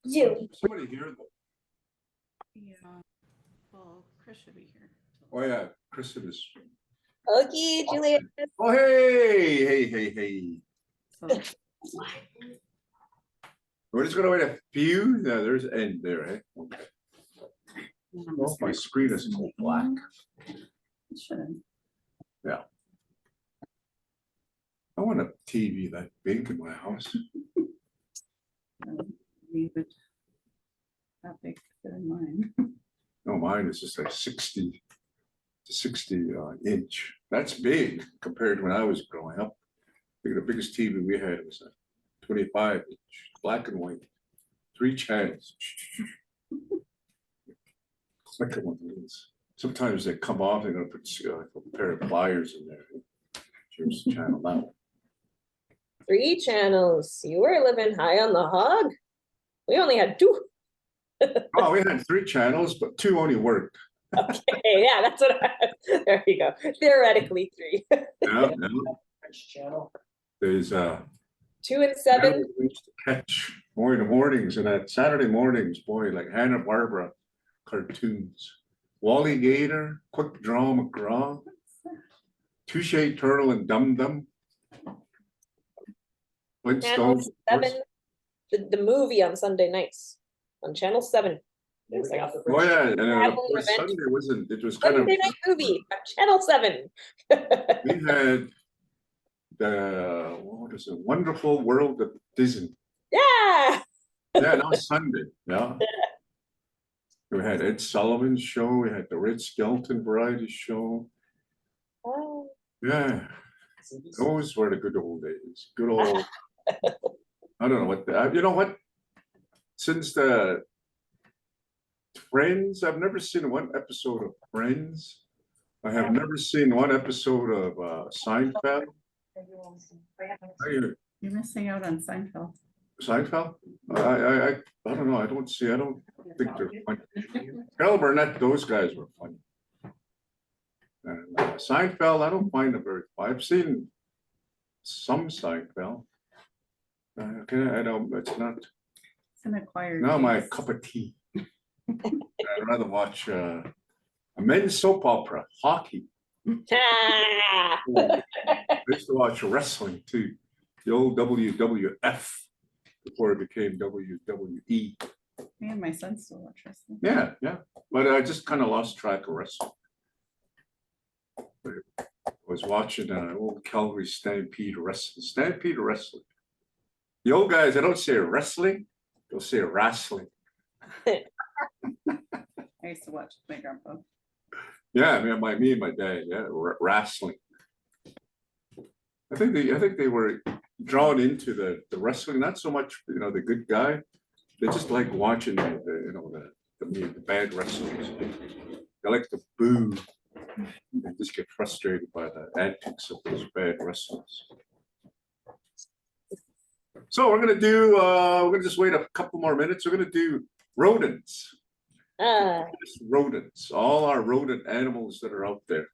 Zoom. Somebody here though. Yeah. Well, Chris should be here. Oh yeah, Chris is. Okay, Julia. Oh hey. So We're just gonna wait a few. Yeah, there's an end there, eh? Okay. Oh, my screen is all black. it shouldn't. Yeah. I want a TV that big in my house. Leave it that big to fit in mine. No, mine is just like 60 inch. That's big compared to when I was growing up. I think the biggest TV we had was a 25 inch, black and white, 3 channels. Click on these. Sometimes they come off, they're gonna put a pair of pliers in there. Here's the channel now. 3 channels. You were living high on the hog. We only had 2. Oh, we had 3 channels, but 2 only worked. Okay, yeah, that's what there you go. Theoretically 3. Yeah. There's 2 and 7. we used to catch boy in the mornings and at Saturday mornings, boy, like Hanna-Barbera cartoons. Wally Gator, Quick Draw McGraw, Touche Turtle and Dum Dum. Channel Flintstones. 7. The movie on Sunday nights on Channel 7. It was like Oh yeah, and of traveling course event. Sunday wasn't. It was kind of. Sunday night movie on Channel 7. We had the what is it? Wonderful World of Disney. Yeah. Yeah, that was Sunday. Yeah. We had Ed Sullivan's show. We had the Red Skelton Variety Show. Oh. Yeah, those were the good old days. Good old. I don't know what you know what. Since the Friends, I've never seen one episode of Friends. I have never seen one episode of Seinfeld. You're missing out on Seinfeld. Seinfeld? I don't know. I don't think they're funny. Carol Burnett, those guys were funny. And Seinfeld, I don't find them very funny. I've seen some Seinfeld. Okay, I don't. It's not. It's an acquired. Not my taste. cup of tea. I'd rather watch a men's soap opera, hockey. Ah. I used to watch wrestling too, the old WWF before it became WWE. Me and my son still watch wrestling. Yeah, but I just kind of lost track of wrestling. I was watching old Calgary Stampede Wrestling. The old guys, they don't say wrestling, they'll say wrestling. I used to watch with my grandpa. Yeah, I mean, me and my dad, yeah, wrestling. I think they were drawn into the wrestling, not so much, the good guy. They just like watching the bad wrestlers. They like to boo. They just get frustrated by the antics of those bad wrestlers. So we're gonna just wait a couple more minutes. We're gonna do rodents. Just rodents, all our rodent animals that are out there.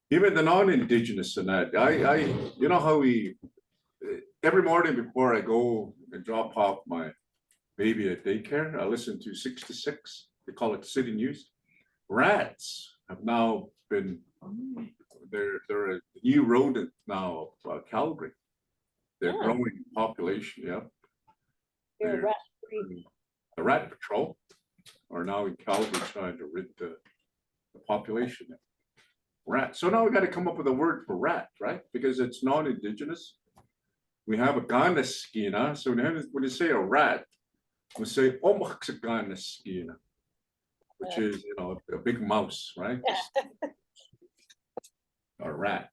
Even the non-indigenous and that. You know how every morning before I go and drop off my baby at daycare, I listen to 66. They call it City News. Rats have now been, they're a new rodent now of Calgary. They're growing in population, yeah. The Rat Patrol are now in Calgary trying to rid the population of rats. So now we got to come up with a word for rat, right? Because it's non-indigenous. We have a Ganaskina. So when you say a rat, we say Omaxaganaskina, which is a big mouse, right? A rat.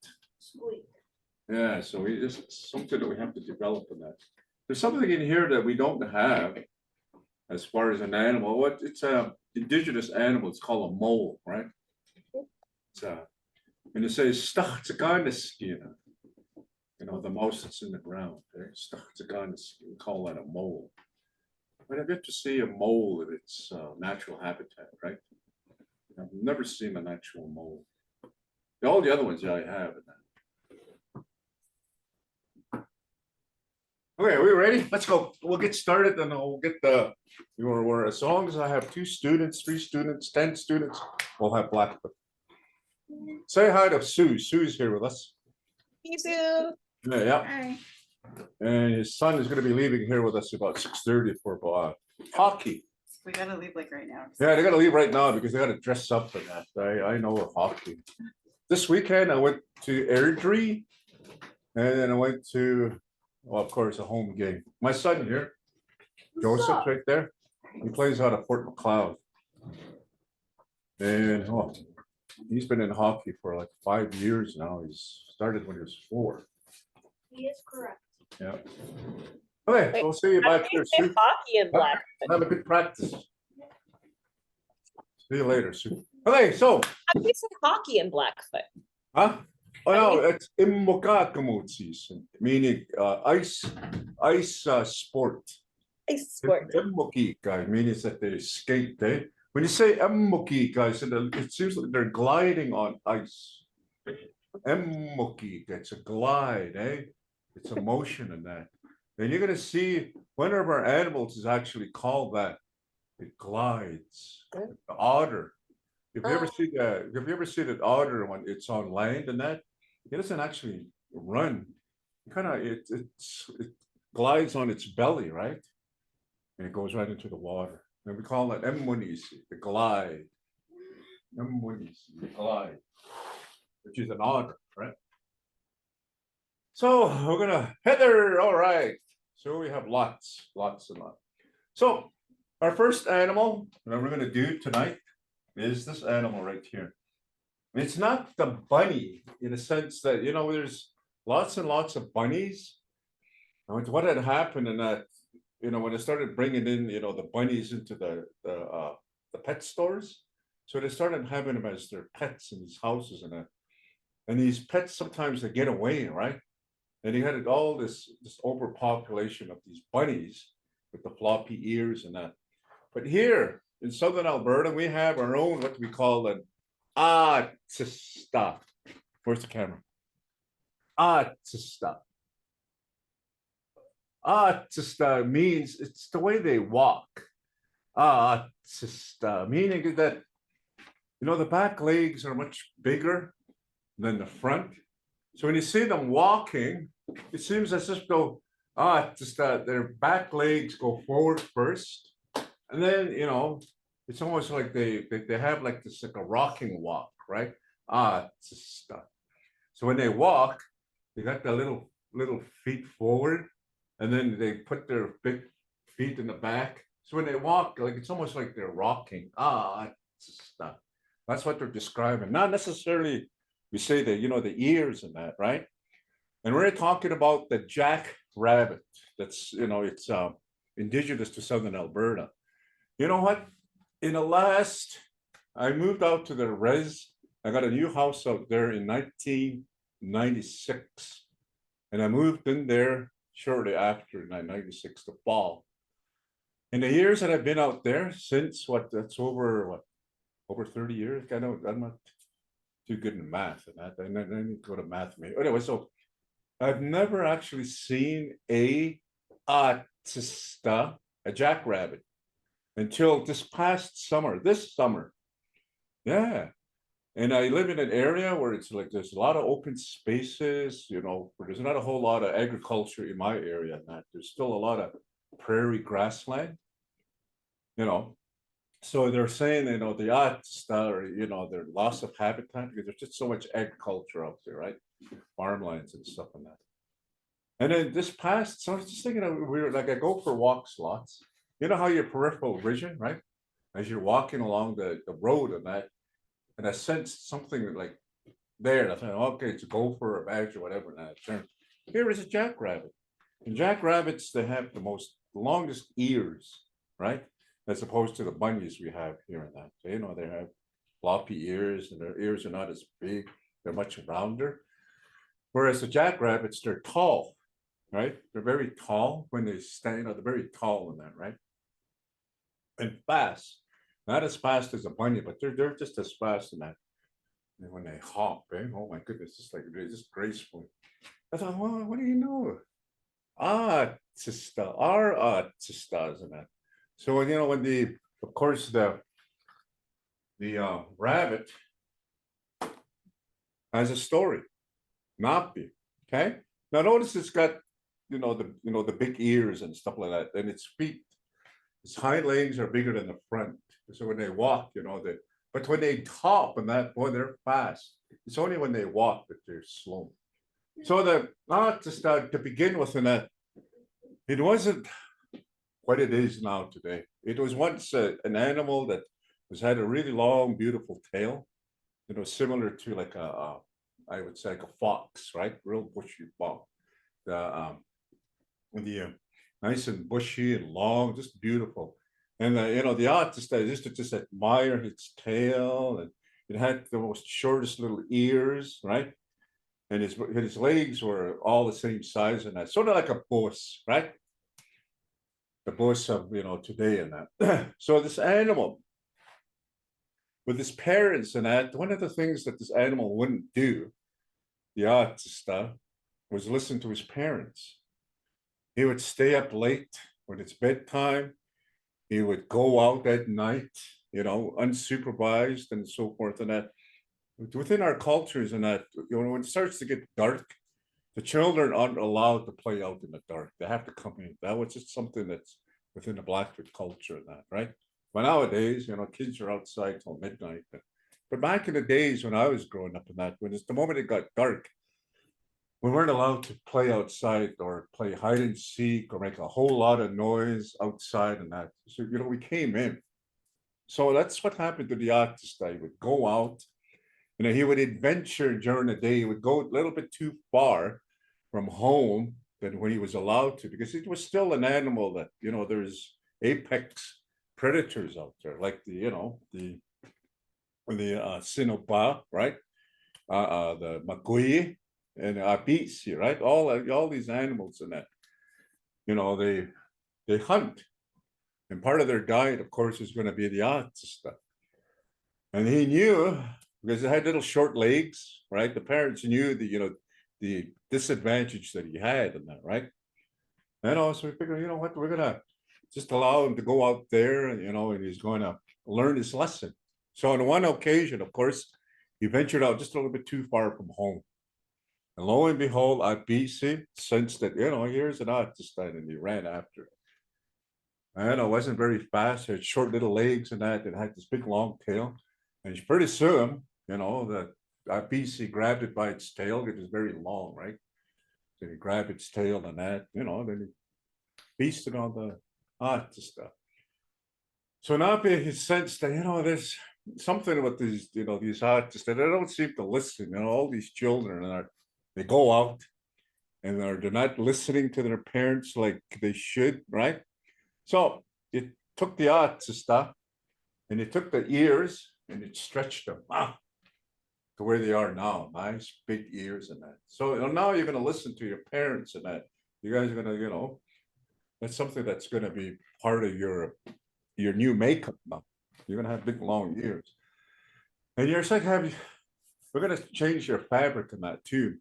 Yeah, so it's something that we have to develop in that. There's something in here that we don't have as far as an animal. It's a indigenous animal. It's called a mole, right? It's and it says Stachzaganaskina. The mouse that's in the ground. Stachzaganaskina. We call that a mole. But I've yet to see a mole in its natural habitat, right? I've never seen an actual mole. All the other ones, yeah, I have. Okay, are we ready? Let's go. We'll get started and we'll get the, we're as long as I have 2 students, 3 students, 10 students, we'll have Blackfoot. Say hi to Sue. Sue's here with us. Hey, Sue. Yeah. Hi. And his son is going to be leaving here with us about 6:30 for hockey. We gotta leave like right now. Yeah, they got to leave right now because they got to dress up for that. I know of hockey. This weekend I went to Airdrie, and then I went to, well, of course, a home game. My son here, Joseph, right there. He plays out of Fort McLeod, and he's been in hockey for like 5 years now. He's started when he was 4. He is correct. Yeah. Okay, Wait, we'll see you How back do you there, say Sue. hockey in Black? Have a good practice. See you later, Sue. Okay, so, How do you say hockey in Blackfoot? huh? Oh no, it's immokakamutis, meaning ice sport. Ice sport. Emmoki guy means that they skate. When you say emmoki guys, it seems like they're gliding on ice. Emmoki, it's a glide, eh? It's a motion in that. And you're gonna see one of our animals is actually called that. It glides. Good. The otter. If you ever Oh. see the, if you ever see an otter when it's on land and that, it doesn't actually run. It glides on its belly, right? And it goes right into the water. And we call it emmonisi, the glide. Emmonisi, the glide, which is an otter, right? So we're gonna, Heather, all right. So we have lots and lots. So our first animal that we're gonna do tonight is this animal right here. It's not the bunny in a sense that, there's lots and lots of bunnies. And what had happened in that, when they started bringing in, the bunnies into the pet stores, so they started having them as their pets in these houses and that. And these pets sometimes they get away, right? And you had all this overpopulation of these bunnies with the floppy ears and that. But here in southern Alberta, we have our own what we call an artista. Where's the camera? Artista. Artista means it's the way they walk. Artista, meaning that the back legs are much bigger than the front. So when you see them walking, it seems as if though their back legs go forward first, and then it's almost like they have like this like a rocking walk, right? Artista. So when they walk, they got the little feet forward, and then they put their big feet in the back. So when they walk, like it's almost like they're rocking. Artista. That's what they're describing. Not necessarily we say that the ears and that, right? And we're talking about the jackrabbit. That's it's indigenous to southern Alberta. You know what? In the last, I moved out to the res. I got a new house out there in 1996, and I moved in there shortly after 96, the fall. In the years that I've been out there since that's over 30 years. I'm not too good in math and that. I need to go to math maybe. Anyway, so I've never actually seen a artista, a jackrabbit, until this past summer, this summer. Yeah. And I live in an area where it's like there's a lot of open spaces, where there's not a whole lot of agriculture in my area and that. There's still a lot of prairie grassland, So they're saying, the artista, or, their loss of habitat because there's just so much agriculture out there, right? Farmlands and stuff like that. And then this past, so I was just thinking I go for walks lots. You know how your peripheral vision, right? As you're walking along the road and that, and I sensed something like there. I thought, okay, it's a gopher, a badger, whatever. And I turned. Here is a jackrabbit. And jackrabbits, they have the longest ears, right? As opposed to the bunnies we have here and that. So, they have floppy ears, and their ears are not as big. They're much rounder. Whereas the jackrabbits, they're tall, right? They're very tall when they stand. They're very tall in that, right? And fast. Not as fast as a bunny, but they're just as fast in that. And when they hop, oh my goodness, it's like they're just graceful. I thought, well, what do you know? artistas and that. So you know when of course the rabbit has a story, Napi. Okay. Now notice it's got the big ears and stuff like that, and its feet, its hind legs are bigger than the front. So when they walk, but when they hop and that, boy, they're fast. It's only when they walk that they're slow. So to begin with, in that it wasn't what it is now today. It was once an animal that had a really long, beautiful tail. Similar to like I would say like a fox, right? Real bushy fox. The nice and bushy and long, just beautiful. And the artist, I used to just admire its tail, and it had the most shortest little ears, right? And his legs were all the same size, and that sort of like a bus, right? The bus of today and that. So this animal with his parents and that, one of the things that this animal wouldn't do, the artist, was listen to his parents. He would stay up late when it's bedtime. He would go out at night, unsupervised and so forth and that. Within our cultures and that, when it starts to get dark, the children aren't allowed to play out in the dark. They have to come in. That was just something that's within the Blackfoot culture and that, right? But nowadays, kids are outside till midnight. But back in the days when I was growing up in that, when it's the moment it got dark, we weren't allowed to play outside or play hide and seek or make a whole lot of noise outside and that. So, we came in. So that's what happened to the artist. I would go out, he would adventure during the day. He would go a little bit too far from home than when he was allowed to, because it was still an animal that, there's apex predators out there, like the Sinopa, right? The Magui and Abisi, right? All these animals in that, they hunt. And part of their diet, of course, is going to be the artist stuff. And he knew, because it had little short legs, right? The parents knew the disadvantage that he had in that, right? And also we figured, what, we're gonna just allow him to go out there, and he's going to learn his lesson. So on one occasion, of course, he ventured out just a little bit too far from home. And lo and behold, Abisi sensed that, here's an artist, and he ran after it. And it wasn't very fast. It had short little legs and that. It had this big long tail. And pretty soon, the Abisi grabbed it by its tail. It was very long, right? So he grabbed its tail and that, then he feasted on the artist stuff. So now he sensed that, there's something with these artists that they don't seem to listen. All these children they go out and they're not listening to their parents like they should, right? So it took the artist stuff, and it took the ears and it stretched them to where they are now. Nice big ears and that. So now you're going to listen to your parents and that. You guys are going to, that's something that's going to be part of your new makeup now. You're going to have big long ears. And you're like, we're going to change your fabric in that too.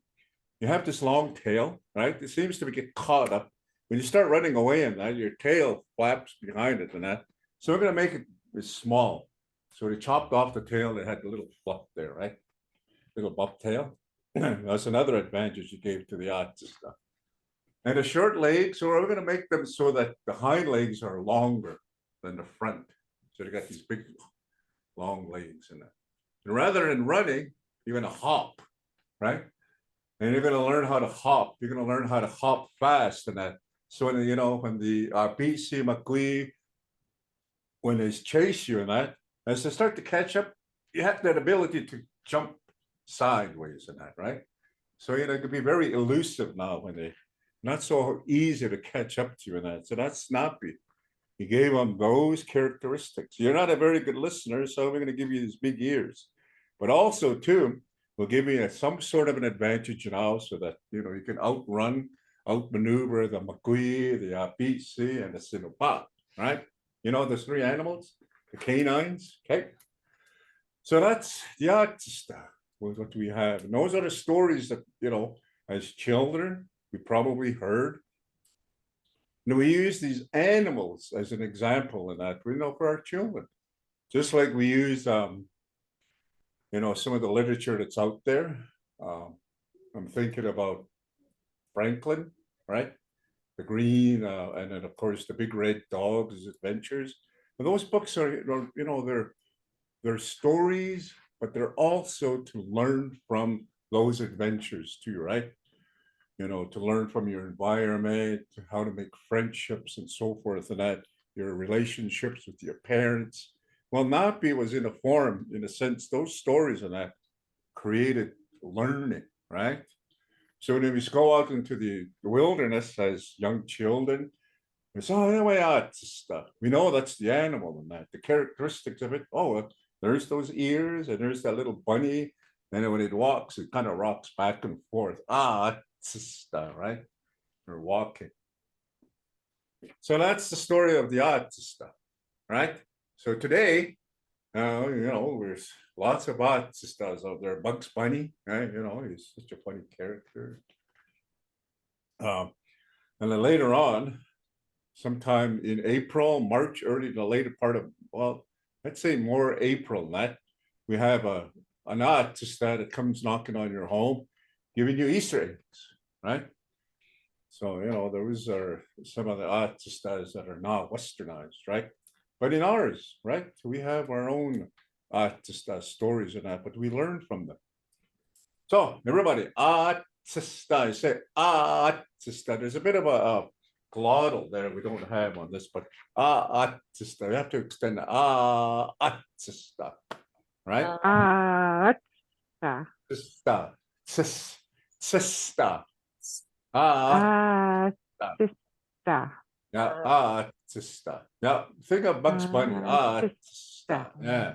You have this long tail, right? It seems to get caught up. When you start running away in that, your tail flaps behind it and that. So we're going to make it small. So they chopped off the tail. They had the little fluff there, right? Little bobtail. That's another advantage you gave to the artist stuff. And the short legs, so we're going to make them so that the hind legs are longer than the front. So they got these big, long legs in that. And rather than running, you're going to hop, right? And you're going to learn how to hop. You're going to learn how to hop fast and that. So when the BC McQueen, when they chase you and that, as they start to catch up, you have that ability to jump sideways and that, right? So it could be very elusive now when they not so easy to catch up to you and that. So that's snappy. He gave them those characteristics. You're not a very good listener, so we're going to give you these big ears. But also, too, we'll give you some sort of an advantage now so that, you can outmaneuver the Makui, the Apisi, and the Sinopa, right? The three animals, the canines, okay? So that's the artist. What do we have? And those are the stories that, as children, we probably heard. And we use these animals as an example in that, we know, for our children. Just like we use, some of the literature that's out there. I'm thinking about Franklin, right? The green, and then of course the big red dog, his adventures. And those books are, they're stories, but they're also to learn from those adventures too, right? To learn from your environment, how to make friendships and so forth, and that your relationships with your parents. Well, Napi was in a form, in a sense, those stories and that created learning, right? So when we go out into the wilderness as young children, it's all the way out stuff. We know that's the animal and that the characteristics of it. Oh, there's those ears and there's that little bunny. And then when it walks, it kind of rocks back and forth. Stuff, right? Or walking. So that's the story of the stuff, right? So today, there's lots of stuff out there. Bugs Bunny, right? He's such a funny character. And then later on, sometime in April, March, early the later part of, well, let's say more April, that we have an artist that comes knocking on your home, giving you Easter eggs, right? So, those are some of the artists that are now westernized, right? But in ours, right, we have our own artist stories and that, but we learn from them. So everybody, artista, say artista. There's a bit of a glottal there we don't have on this, but artista. We have to extend the artista, right? Sister, sister. Sister. Yeah, sister. Yeah, think of Bugs Bunny. Sister. Yeah.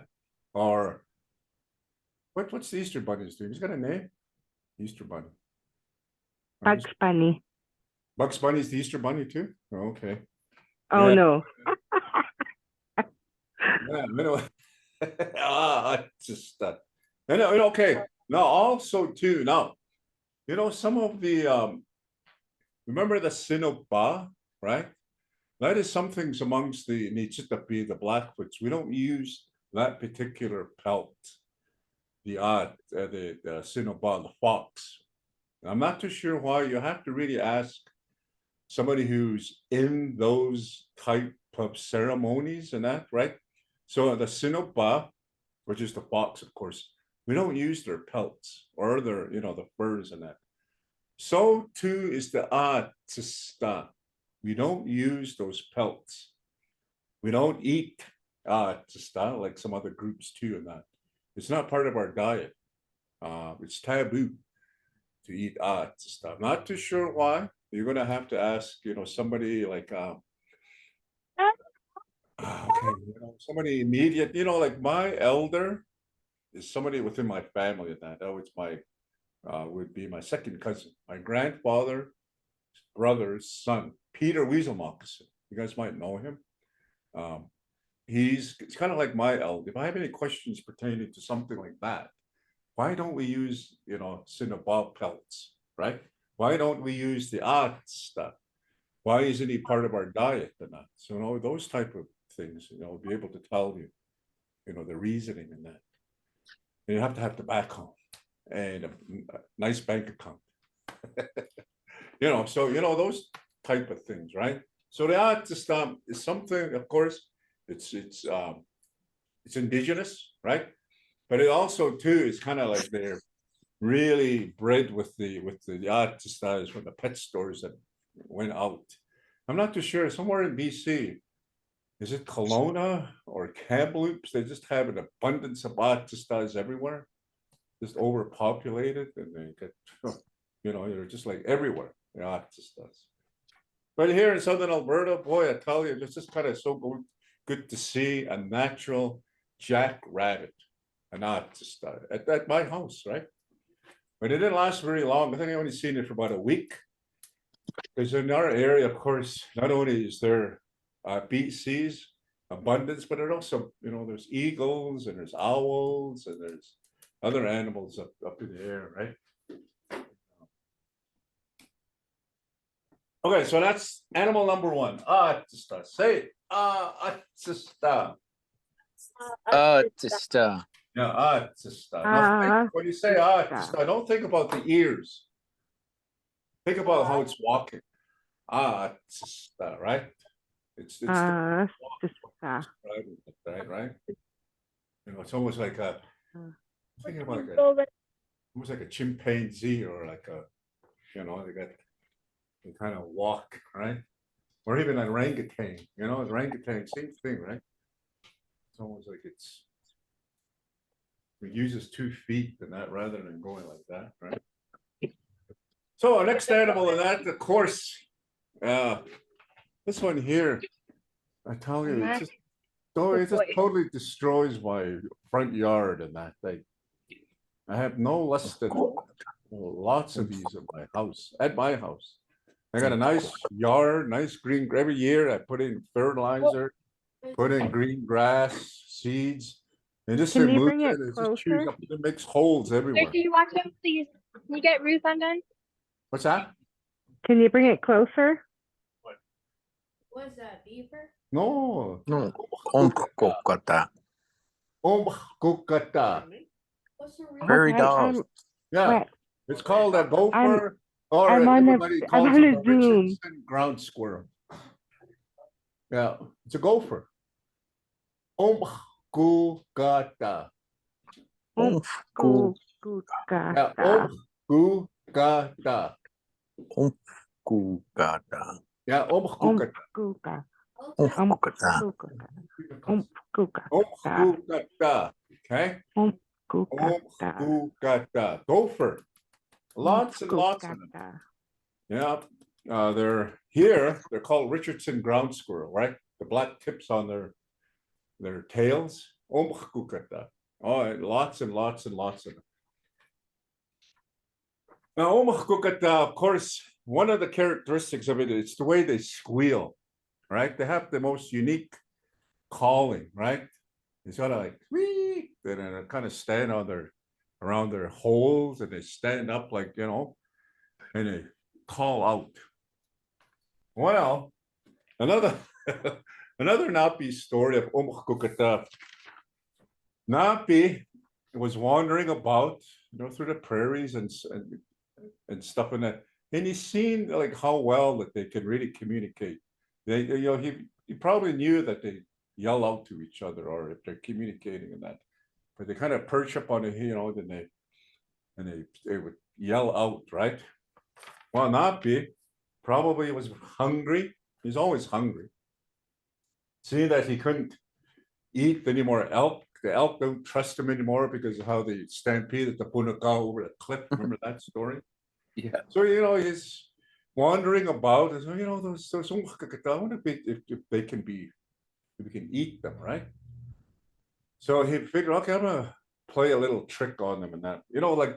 Or what's the Easter Bunny's name? He's got a name. Easter Bunny. Bugs Bunny. Bugs Bunny's the Easter Bunny too? Oh, okay. Oh, yeah. no. Yeah, just okay. Now also too, now, some of the remember the Sinopa, right? That is some things amongst the Nichitapi, the Blackfoots. We don't use that particular pelt, the Sinopa, the fox. I'm not too sure why. You have to really ask somebody who's in those type of ceremonies and that, right? So the Sinopa, which is the fox, of course, we don't use their pelts or their, the furs and that. So too is the Tista. We don't use those pelts. We don't eat Tista like some other groups too and that. It's not part of our diet. It's taboo to eat Tista. I'm not too sure why. You're gonna have to ask, somebody like okay, somebody immediate, like my elder is somebody within my family that. Oh, it's my would be my second cousin, my grandfather's brother's son, Peter Weasel Moccasin. You guys might know him. It's kind of like my elder. If I have any questions pertaining to something like that, why don't we use, Cinnabon pelts, right? Why don't we use the stuff? Why isn't he part of our diet or not? So, those type of things, be able to tell you, the reasoning in that. And you have to have tobacco and a nice bank account. So, those type of things, right? So the artist is something, of course, it's indigenous, right? But it also too is kind of like they're really bred with the artist from the pet stores that went out. I'm not too sure. Somewhere in BC, is it Kelowna or Kamloops? They just have an abundance of artistas everywhere, just overpopulated, and they get, they're just like everywhere. The artistas. But here in Southern Alberta, boy, I tell you, it's just kind of so good to see a natural jackrabbit, an artist at my house, right? But it didn't last very long. I think I only seen it for about a week. Because in our area, of course, not only is there BC's abundance, but it also, there's eagles and there's owls and there's other animals up in the air, right? Okay, so that's animal number one. Atsista. Say it. Atsista. Artista. Yeah, atsista. Now, when you say atsista, don't think about the ears. Think about how it's walking. Atsista, right? It's the Artista. right? You know, it's almost like a thinking about like almost like a chimpanzee or like a, you know, they kind of walk, right? Or even an orangutan, you know, an orangutan, same thing, right? It's almost like it uses 2 feet and that rather than going like that, right? So our next animal of that, of course, this one here, I tell you, it just totally destroys my front yard and that thing. I have no less than lots of these at my house. I got a nice yard, nice green. Every year I put in fertilizer, put in green grass, seeds, and just Can you moves bring it it just chews closer? up. It makes holes everywhere. Can you watch him, please? Can you get Ruth undone? What's that? Can you bring it closer? What's that, beaver? No. No. Ompkokata. Ompkokata. What's the real? Prairie Okay, dog. Yeah, Wait, it's called a gopher, or I'm on everybody I'm calls on it a a Zoom. Richardson ground squirrel. Yeah, it's a gopher. Ompkokata. Yeah, Gugata. Ompkokata. Ompkokata. Yeah, Ompkokata. Gugata. Ompkokata. Gugata. Ompkokata. Okay. Gugata. Ompkokata. Gopher. Lots and lots of them. Yeah. They're called Richardson ground squirrel, right? The black tips on their tails. Ompkokata. Oh, lots and lots and lots of them. Now, Ompkokata, of course, one of the characteristics of it is the way they squeal, right? They have the most unique calling, right? It's sort of like wee, then kind of stand around their holes, and they stand up like, you know, and they call out. Well, another another Napi story of Ompkokata. Napi was wandering about, you know, through the prairies and stuff in that, and he's seen like how well that they can really communicate. They, you know, he probably knew that they yell out to each other or if they're communicating and that, but they kind of perch up on it, you know, then they would yell out, right? Well, Napi probably was hungry. He's always hungry. Seeing that he couldn't eat any more elk, the elk don't trust him anymore because of how they stampeded the Punaka over the cliff. Remember that story? Yeah. So, you know, he's wandering about, and so, you know, those I wonder if they can be, if we can eat them, right? So he figured, okay, I'm gonna play a little trick on them and that, you know, like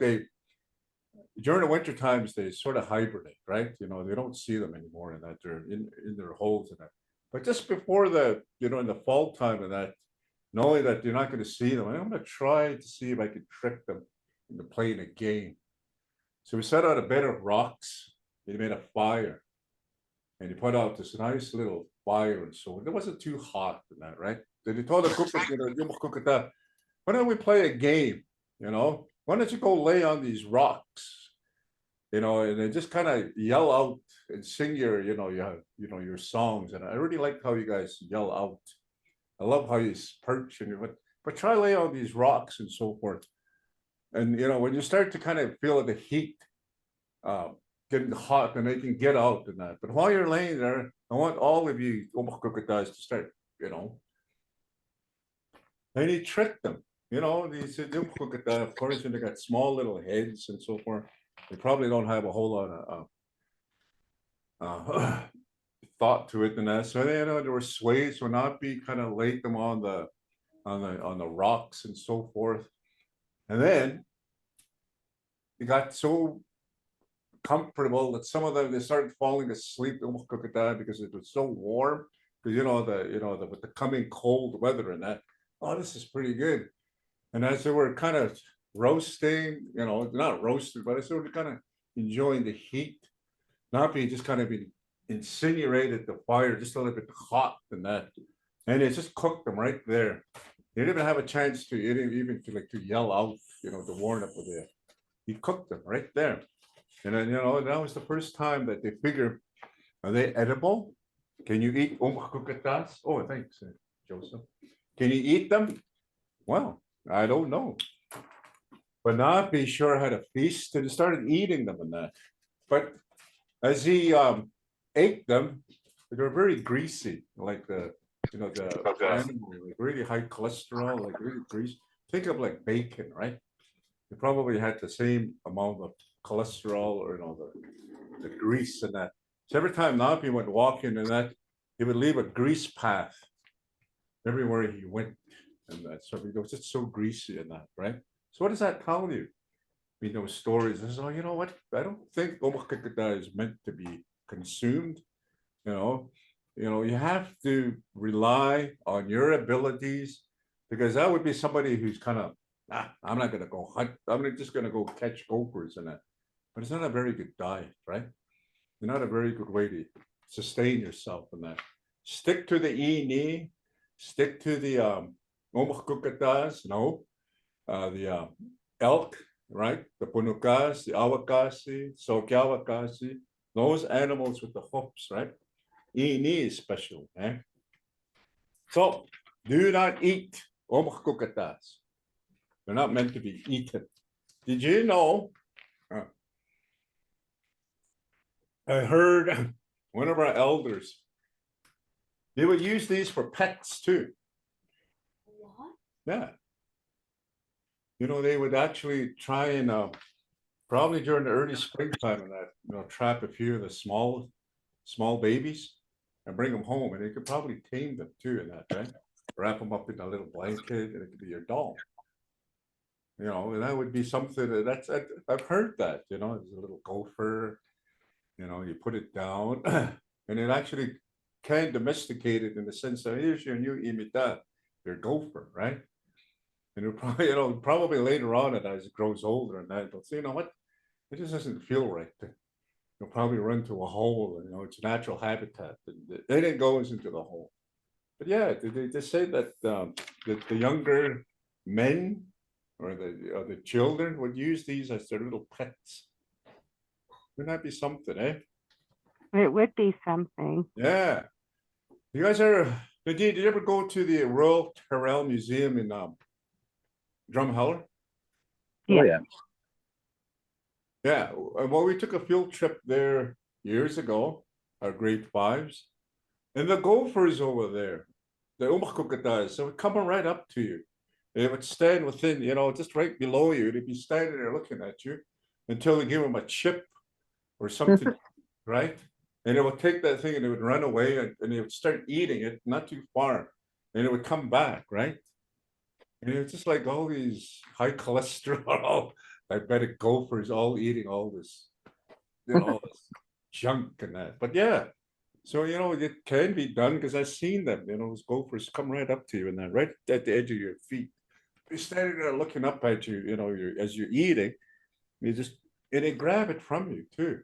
during the winter times they sort of hibernate, right? You know, they don't see them anymore and that they're in their holes and that. But just before you know, in the fall time and that, knowing that you're not going to see them, I'm going to try to see if I can trick them into playing a game. So we set out a bed of rocks. He made a fire, and he put out this nice little fire, and so it wasn't too hot in that, right? Then he told the cook, why don't we play a game? You know, why don't you go lay on these rocks? You know, and then just kind of yell out and sing your, you know, your songs. And I really like how you guys yell out. I love how you perch and but try lay on these rocks and so forth. And you know, when you start to kind of feel the heat getting hot, and they can get out and that. But while you're laying there, I want all of you guys to start, you know. And he tricked them, you know. He said, of course, and they got small little heads and so forth. They probably don't have a whole lot of thought to it and that. So they, you know, there were sways, so not be kind of laid them on the rocks and so forth. And then he got so comfortable that some of them, they started falling asleep because it was so warm. Because you know with the coming cold weather and that, oh, this is pretty good. And as they were kind of roasting, you know, not roasted, but as they were kind of enjoying the heat, Napi just kind of been incinerated the fire just a little bit hot than that. And it just cooked them right there. They didn't even have a chance to even to yell out, to warn up with it. He cooked them right there. And then, that was the first time that they figured, are they edible? Can you eat umkukatas? Oh, thanks, Joseph. Can you eat them? Well, I don't know. But Napi sure had a feast and started eating them and that. But as he ate them, they were very greasy, like the animal, like really high cholesterol, like really greasy. Think of like bacon, right? They probably had the same amount of cholesterol or the grease and that. So every time Napi went walking and that, he would leave a grease path everywhere he went. And that, so it was just so greasy and that, right? So what does that tell you? Those stories. Oh, you know what? I don't think omakakata is meant to be consumed. You have to rely on your abilities, because that would be somebody who's kind of, I'm not gonna go hunt. I'm just gonna go catch gophers and that. But it's not a very good diet, right? Not a very good way to sustain yourself in that. Stick to the ini, stick to the omakakatas, the elk, right? The punukas, the awakasi, sokyawakasi, those animals with the hoofs, right? Ini is special, eh? So do not eat omakakatas. They're not meant to be eaten. Did you know? I heard one of our elders, they would use these for pets too. What? Yeah. They would actually try and probably during the early springtime and that, trap a few of the small babies and bring them home, and they could probably tame them too in that, right? Wrap them up in a little blanket and it could be your doll. And that would be something I've heard that, there's a little gopher, you put it down and it actually can domesticate it in the sense that here's your new imita, your gopher, right? And it'll probably, probably later on as it grows older and that, they'll say, you know what, it just doesn't feel right. You'll probably run to a hole, and its natural habitat, and then it goes into the hole. But yeah, they say that the younger men or the children would use these as their little pets. Wouldn't that be something, eh? It would be something. Yeah. You guys did you ever go to the Royal Tyrrell Museum in Drumheller? Oh, yeah. Yeah, well, we took a field trip there years ago, our grade fives, and the gophers over there, the umakukatas, so would come right up to you. They would stand within, just right below you. They'd be standing there looking at you until they give them a chip or something, right? And it would take that thing and it would run away and they would start eating it not too far, and it would come back, right? And it's just like all these high cholesterol diabetic gophers all eating all this, all this junk and that. But yeah, so it can be done because I've seen them. Those gophers come right up to you and that, right at the edge of your feet. They're standing there looking up at you, as you're eating. And they grab it from you too,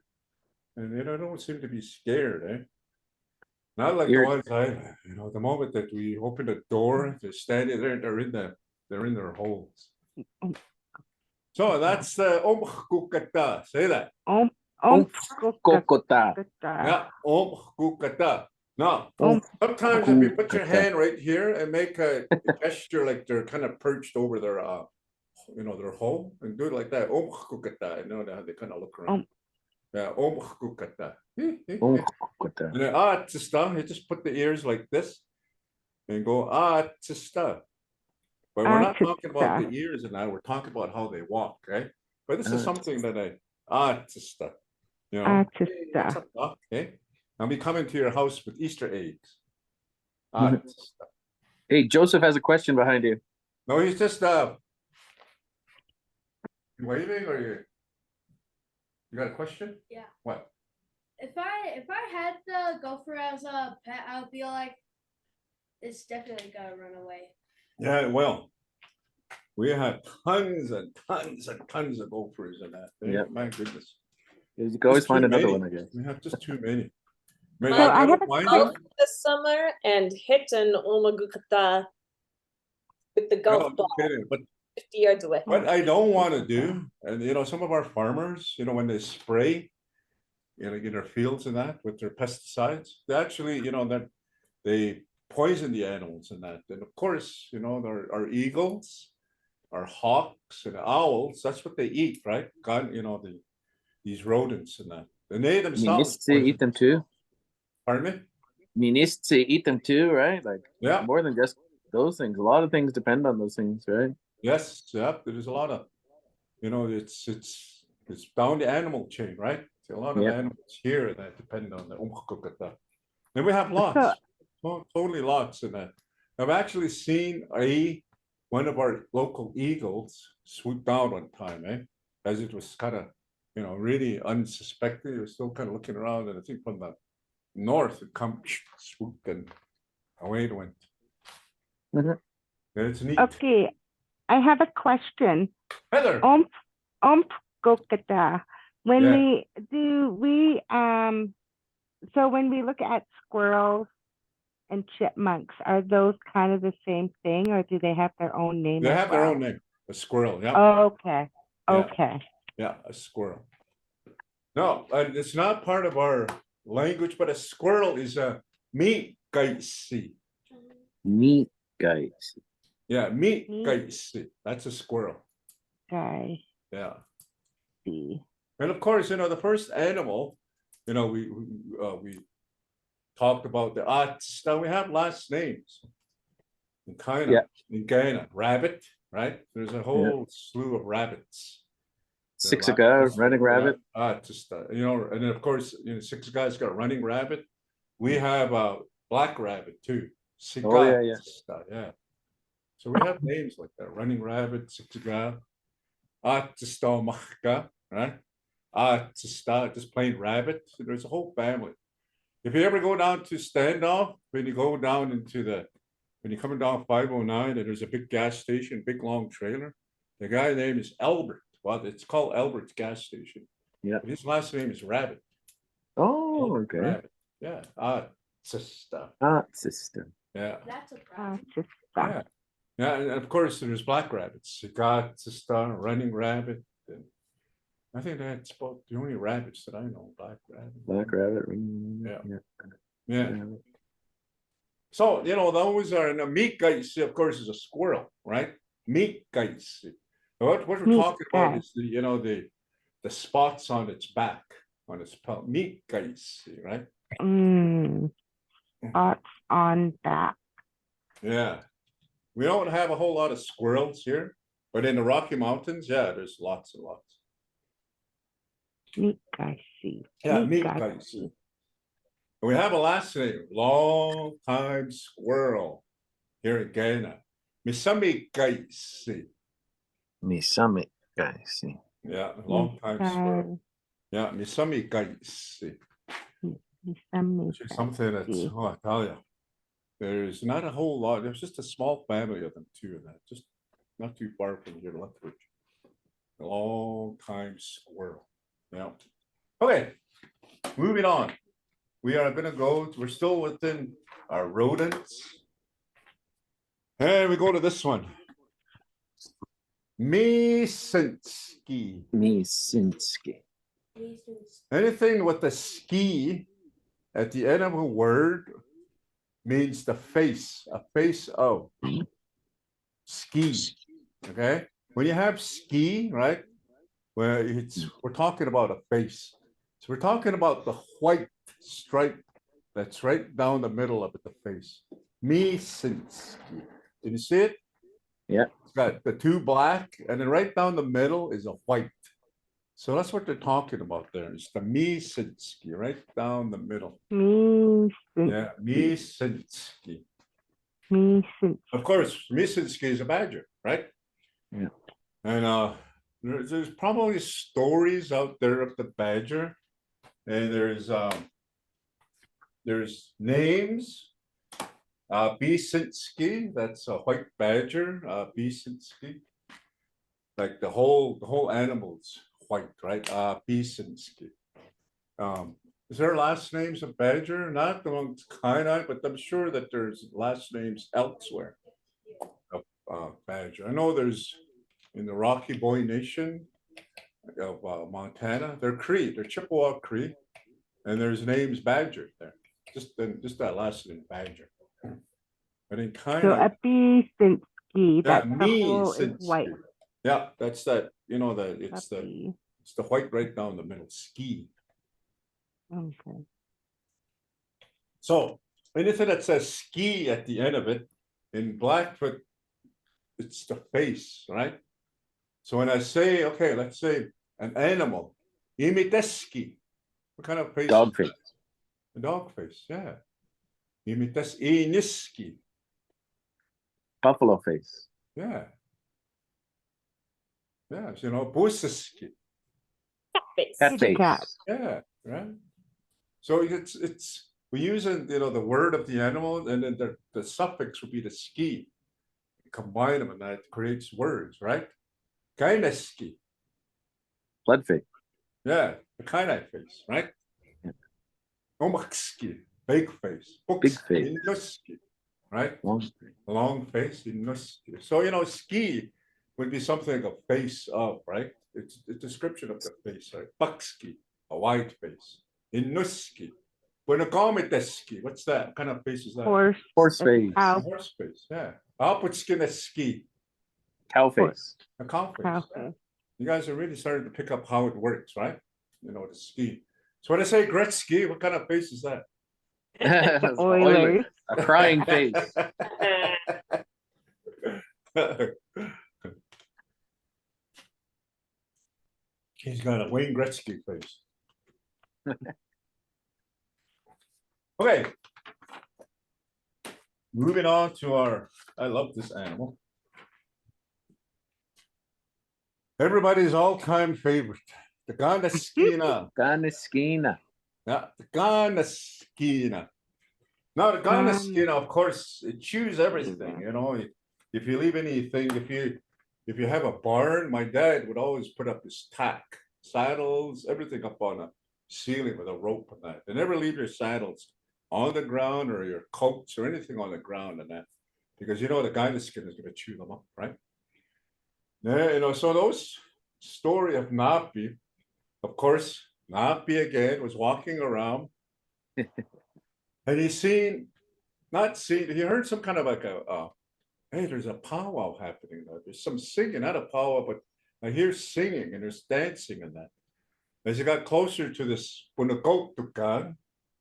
and they don't seem to be scared, eh? Not like the ones the moment that we open the door, they're standing there. They're in their holes. So that's the omkukata. Say that. Kokota. Yeah, omkukata. Now, sometimes if you put your hand right here and make a gesture like they're kind of perched over their their hole, and do it like that. Omkukata. How they kind of look around. Yeah, omkukata. Kokota. And then tista, you just put the ears like this and go tista. But we're not talking about the ears and that, we're talking about how they walk, right? But this is something that tista. Okay. I'll be coming to your house with Easter eggs. Hey, Joseph has a question behind you. No, he's just waving, or you got a question? Yeah. What? If I had the gopher as a pet, I would be like, it's definitely gonna run away. Yeah, well, we have tons and tons and tons of gophers in that. Yeah. My goodness. You can always Just find too another many. one, I guess. We have just too many. mean, So I I have don't a mind Golf them. this summer and hit an omagukata with the No, golf I'm ball kidding, but 50 yards away. what I don't want to do, and some of our farmers, when they spray, in their fields and that with their pesticides, they actually, that they poison the animals and that. And of course, our eagles, our hawks and owls, that's what they eat, right? God, these rodents and that. And they themselves Needs to eat them too. Pardon Needs to eat them too, right? Like me? Yeah. more than just those things. A lot of things depend on those things, right? Yes. Yeah. There's a lot of, it's down the animal chain, right? A lot of Yep. animals here that depend on the umkukata. And we have So lots, totally lots in that. I've actually seen one of our local eagles swoop down one time, as it was kind of, really unsuspected. It was still kind of looking around, and I think from the north it come swooped and away it went. Mhm. And it's neat. okay, I have a question. Heather. Gokata. When Yeah. so when we look at squirrels and chipmunks, are those kind of the same thing, or do they have their own name They as have their well? own name. A squirrel. Yeah. Okay. Yeah. Okay. Yeah, a squirrel. No, it's not part of our language, but a squirrel is a meat gaisi. Meat guys. Yeah, meat Meat. gaisi. That's a squirrel. Guy. Yeah. See. And of course, the first animal, we talked about the arts. Now we have last names. In kind Yeah. of in Ghana, rabbit, right? There's a whole slew of rabbits. Six ago, running rabbit. And then of course, six guys got running rabbit. We have a black rabbit too. Oh, yeah. Yeah. So we have names like that: running rabbit, six guy, right? Just plain rabbit. So there's a whole family. If you ever go down to Standoff, when you go down when you're coming down 509, and there's a big gas station, big long trailer. The guy's name is Albert. Well, it's called Albert's gas station. Yeah. His last name is Rabbit. Oh, okay. Rabbit. Yeah. Sister. Sister. Yeah. That's a Just Yeah. Yeah. And of course, there's black rabbits. Sister, running rabbit. And I think that's about the only rabbits that I know. Black rabbit. Black rabbit. Yeah. So, those are, and a meat guys, of course, is a squirrel, right? Meat guys. What we're Meat talking about guy. is the spots on its back, on its meat guys, right? Spots on that. Yeah. We don't have a whole lot of squirrels here, but in the Rocky Mountains, yeah, there's lots and lots. Meat guy. See. Yeah, meat guy. guys. We have a last name, long time squirrel here in Ghana. Misami Gaisi. Misami guys. Yeah, long time squirrel. Yeah, Misami Gaisi. Something that's, I tell you, there's not a whole lot. There's just a small family of them too, and that just not too far from here, Lethbridge. A long time squirrel. Yeah. Okay, moving on. We are going to go, we're still within our rodents. And we go to this one. Misinski. Misinski. Anything with the ski at the end of a word means the face, a face of ski. Okay? When you have ski, right? Where we're talking about a face. So we're talking about the white stripe that's right down the middle of the face. Misinski. Did you see it? Yeah. It's got the two black, and then right down the middle is a white. So that's what they're talking about there. It's the Misinski, right down the middle. Yeah, Misinski. Of course, Misinski is a badger, right? Yeah. And there's probably stories out there of the badger, and there's names. Bisinski, that's a white badger. Bisinski, like the whole animal's white, right? Bisinski. Is there last names of badger? Not amongst canine, but I'm sure that there's last names elsewhere of badger. I know there's in the Rocky Boy Nation of Montana. They're Cree. They're Chippewa Cree, and there's names badger there. Just that last name badger. But in So canine, Episinski, yeah, that me purple is since white. yeah, that's that. You know that it's Epi. the white right down the middle. Ski. Okay. So anything that says ski at the end of it in Blackfoot, it's the face, right? So when I say, okay, let's say an animal, imiteski, what kind of face? Dog face. A dog face, yeah. Imites iniski, Buffalo face. yeah. Yeah, so, you know, busiski, Face. Cat Kitty face. cat. yeah, right. So it's we're using, you know, the word of the animal, and then the suffix would be the ski. Combine them, and that creates words, right? Kaineski, Blood face. yeah, the kainai face, right? Yeah. Omakski, big face. Big face. Inuski, right? Long. Long face, inuski. So, you know, ski would be something a face of, right? It's a description of the face, right? Bakski, a wide face. Inuski. Bunakomiteski, what's that? What kind of face is that? Horse A face. A cow, horse face, yeah. Alputskineski, Cow face. a cow face. cow yeah. face. You guys are really starting to pick up how it works, right? You know, the ski. So when I say Gretzky, what kind of face is that? Oilers. A crying face. He's got a Wayne Gretzky face. Okay. Moving on to I love this animal. Everybody's all-time favorite, the Ganaskina. Ganaskina. Yeah, the Ganaskina. Now, the Ganaskina, of course, it chews everything, you know. If you leave anything, if you have a barn, my dad would always put up his tack, saddles, everything up on a ceiling with a rope and that. They never leave your saddles on the ground or your coats or anything on the ground and that, because you know the Ganaskina is going to chew them up, right? Yeah, you know, so those story of Napi, of course, Napi again was walking around and he heard some kind of like hey, there's a powwow happening there. There's some singing, not a powwow, but I hear singing and there's dancing and that. As he got closer to this Punakotukan,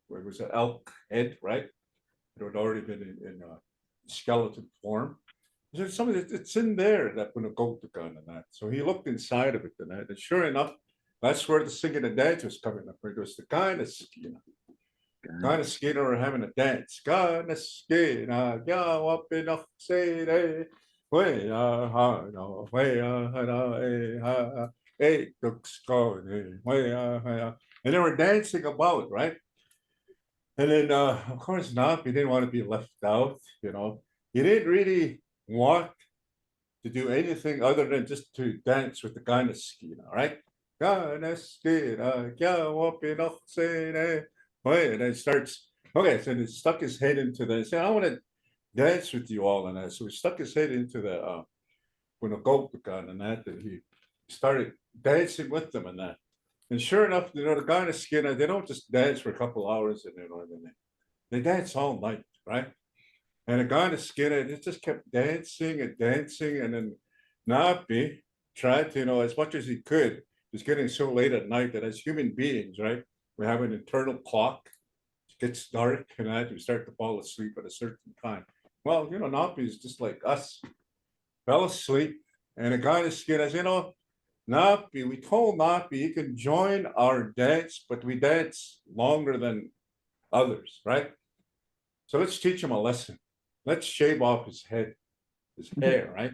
where it was an elk head, right? It had already been in skeleton form. There's something it's in there, that Punakotukan and that. So he looked inside of it and that, and sure enough, that's where the singing and dance was coming up. It was the kind of skin. Kind of skin or having a dance. Kind of skin. Yeah, up in the city. Way, no, way, hey, looks good. Way, and they were dancing about, right? And then, of course, not. He didn't want to be left out. You know, he didn't really want to do anything other than just to dance with the kind of skin. All right. And then starts, okay, so he stuck his head into the, say, I want to dance with you all and that. So he stuck his head into the Punakotukan and that, and he started dancing with them and that. And sure enough, you know, the guy in the skin, they don't just dance for a couple hours and you know, they dance all night, right? And the guy in the skin, it just kept dancing and dancing, and then Napi tried to, you know, as much as he could. It was getting so late at night that as human beings, right, we have an internal clock. It gets dark and that we start to fall asleep at a certain time. Well, you know, Napi is just like us. Fell asleep, and the guy in the skin, as you know, Napi, we told Napi he can join our dance, but we dance longer than others, right? So let's teach him a lesson. Let's shave off his head, his hair, right?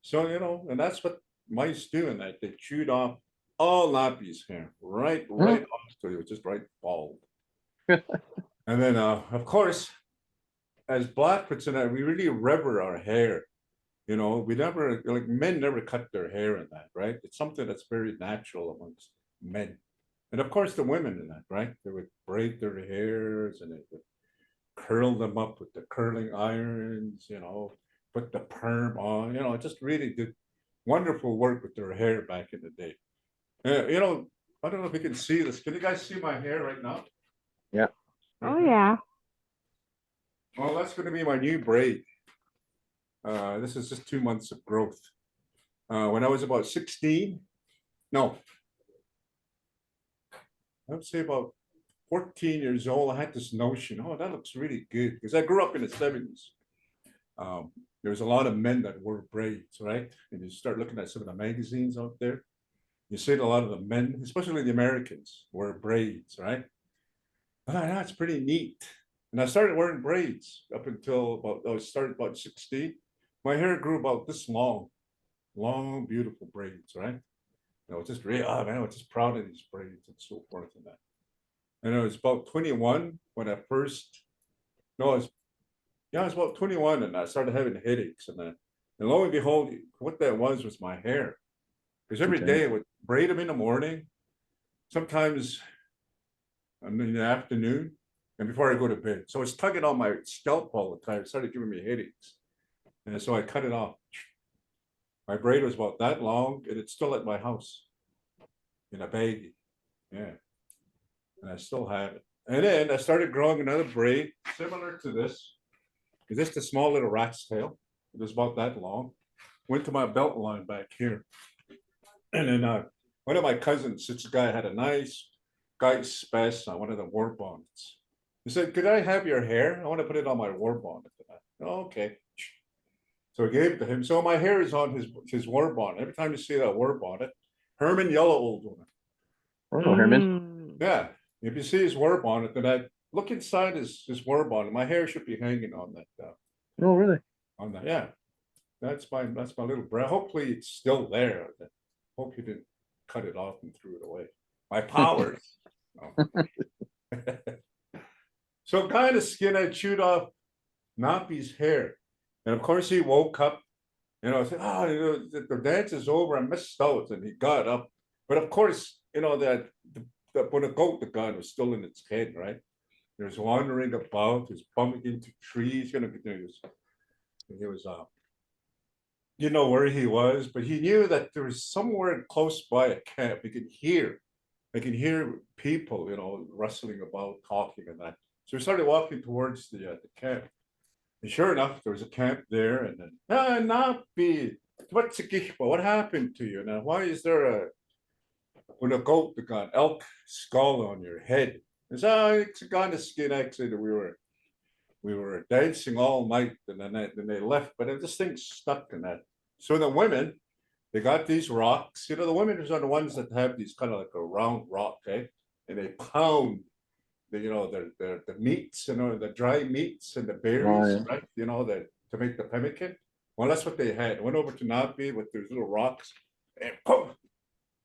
So, you know, and that's what mice do in that. They chewed off all Napi's hair, right off. So he was just right bald. And then, of course, as Blackfoots and I, we really revere our hair. You know, we never, like men never cut their hair in that, right? It's something that's very natural amongst men. And of course, the women in that, right? They would braid their hairs and they would curl them up with the curling irons, put the perm on, just really did wonderful work with their hair back in the day. I don't know if you can see this. Can you guys see my hair right now? Yeah. Oh yeah. Well, that's going to be my new braid. This is just 2 months of growth. When I was about 16, no, I would say about 14 years old, I had this notion, oh, that looks really good. Because I grew up in the 70s. There was a lot of men that wore braids, right? And you start looking at some of the magazines out there. You see a lot of the men, especially the Americans, wear braids, right? Oh, that's pretty neat. And I started wearing braids up until I started about 16. My hair grew about this long, beautiful braids, right? Just really, oh man, I was just proud of these braids and so forth and that. And I was about 21 when I first, no, I was about 21 and I started having headaches and that. And lo and behold, what that was my hair. Because every day I would braid them in the morning, sometimes in the afternoon, and before I go to bed. So it's tugging on my scalp all the time. It started giving me headaches. And so I cut it off. My braid was about that long, and it's still at my house in a baggie. Yeah. And I still have it. And then I started growing another braid similar to this. It's just a small little rat's tail. It was about that long. Went to my belt line back here. And then one of my cousins, this guy had a nice guy spec on one of the war bonnets. He said, could I have your hair? I want to put it on my war bonnet. Oh, okay. So I gave it to him. So my hair is on his war bonnet. Every time you see that war bonnet, Herman Yellow Old Woman. Oh, Herman. Yeah. If you see his war bonnet, then I look inside his war bonnet. My hair should be hanging on that. Oh, really? On that, yeah. That's my little braid. Hopefully it's still there. Hope you didn't cut it off and threw it away. My powers. So kind of skin, I chewed off Nappy's hair. And of course he woke up, I said, the dance is over, I missed out. And he got up. But of course, that when the gun was still in its head, right? He was wandering about, he was bumping into trees, he was where he was, but he knew that there was somewhere close by a camp. He could hear people, rustling about, talking and that. So we started walking towards the camp. And sure enough, there was a camp there. And then, Nappy, what happened to you? Now, why is there when a goat got elk skull on your head? It's a kind of skin accident. We were dancing all night, and then they left. But this thing stuck in that. So the women, they got these rocks. The women are the ones that have these kind of like a round rock, okay? And they pound the meats, the dry meats and the berries, right? To make the pemmican. Well, that's what they had. Went over to Nappy with those little rocks, and boom,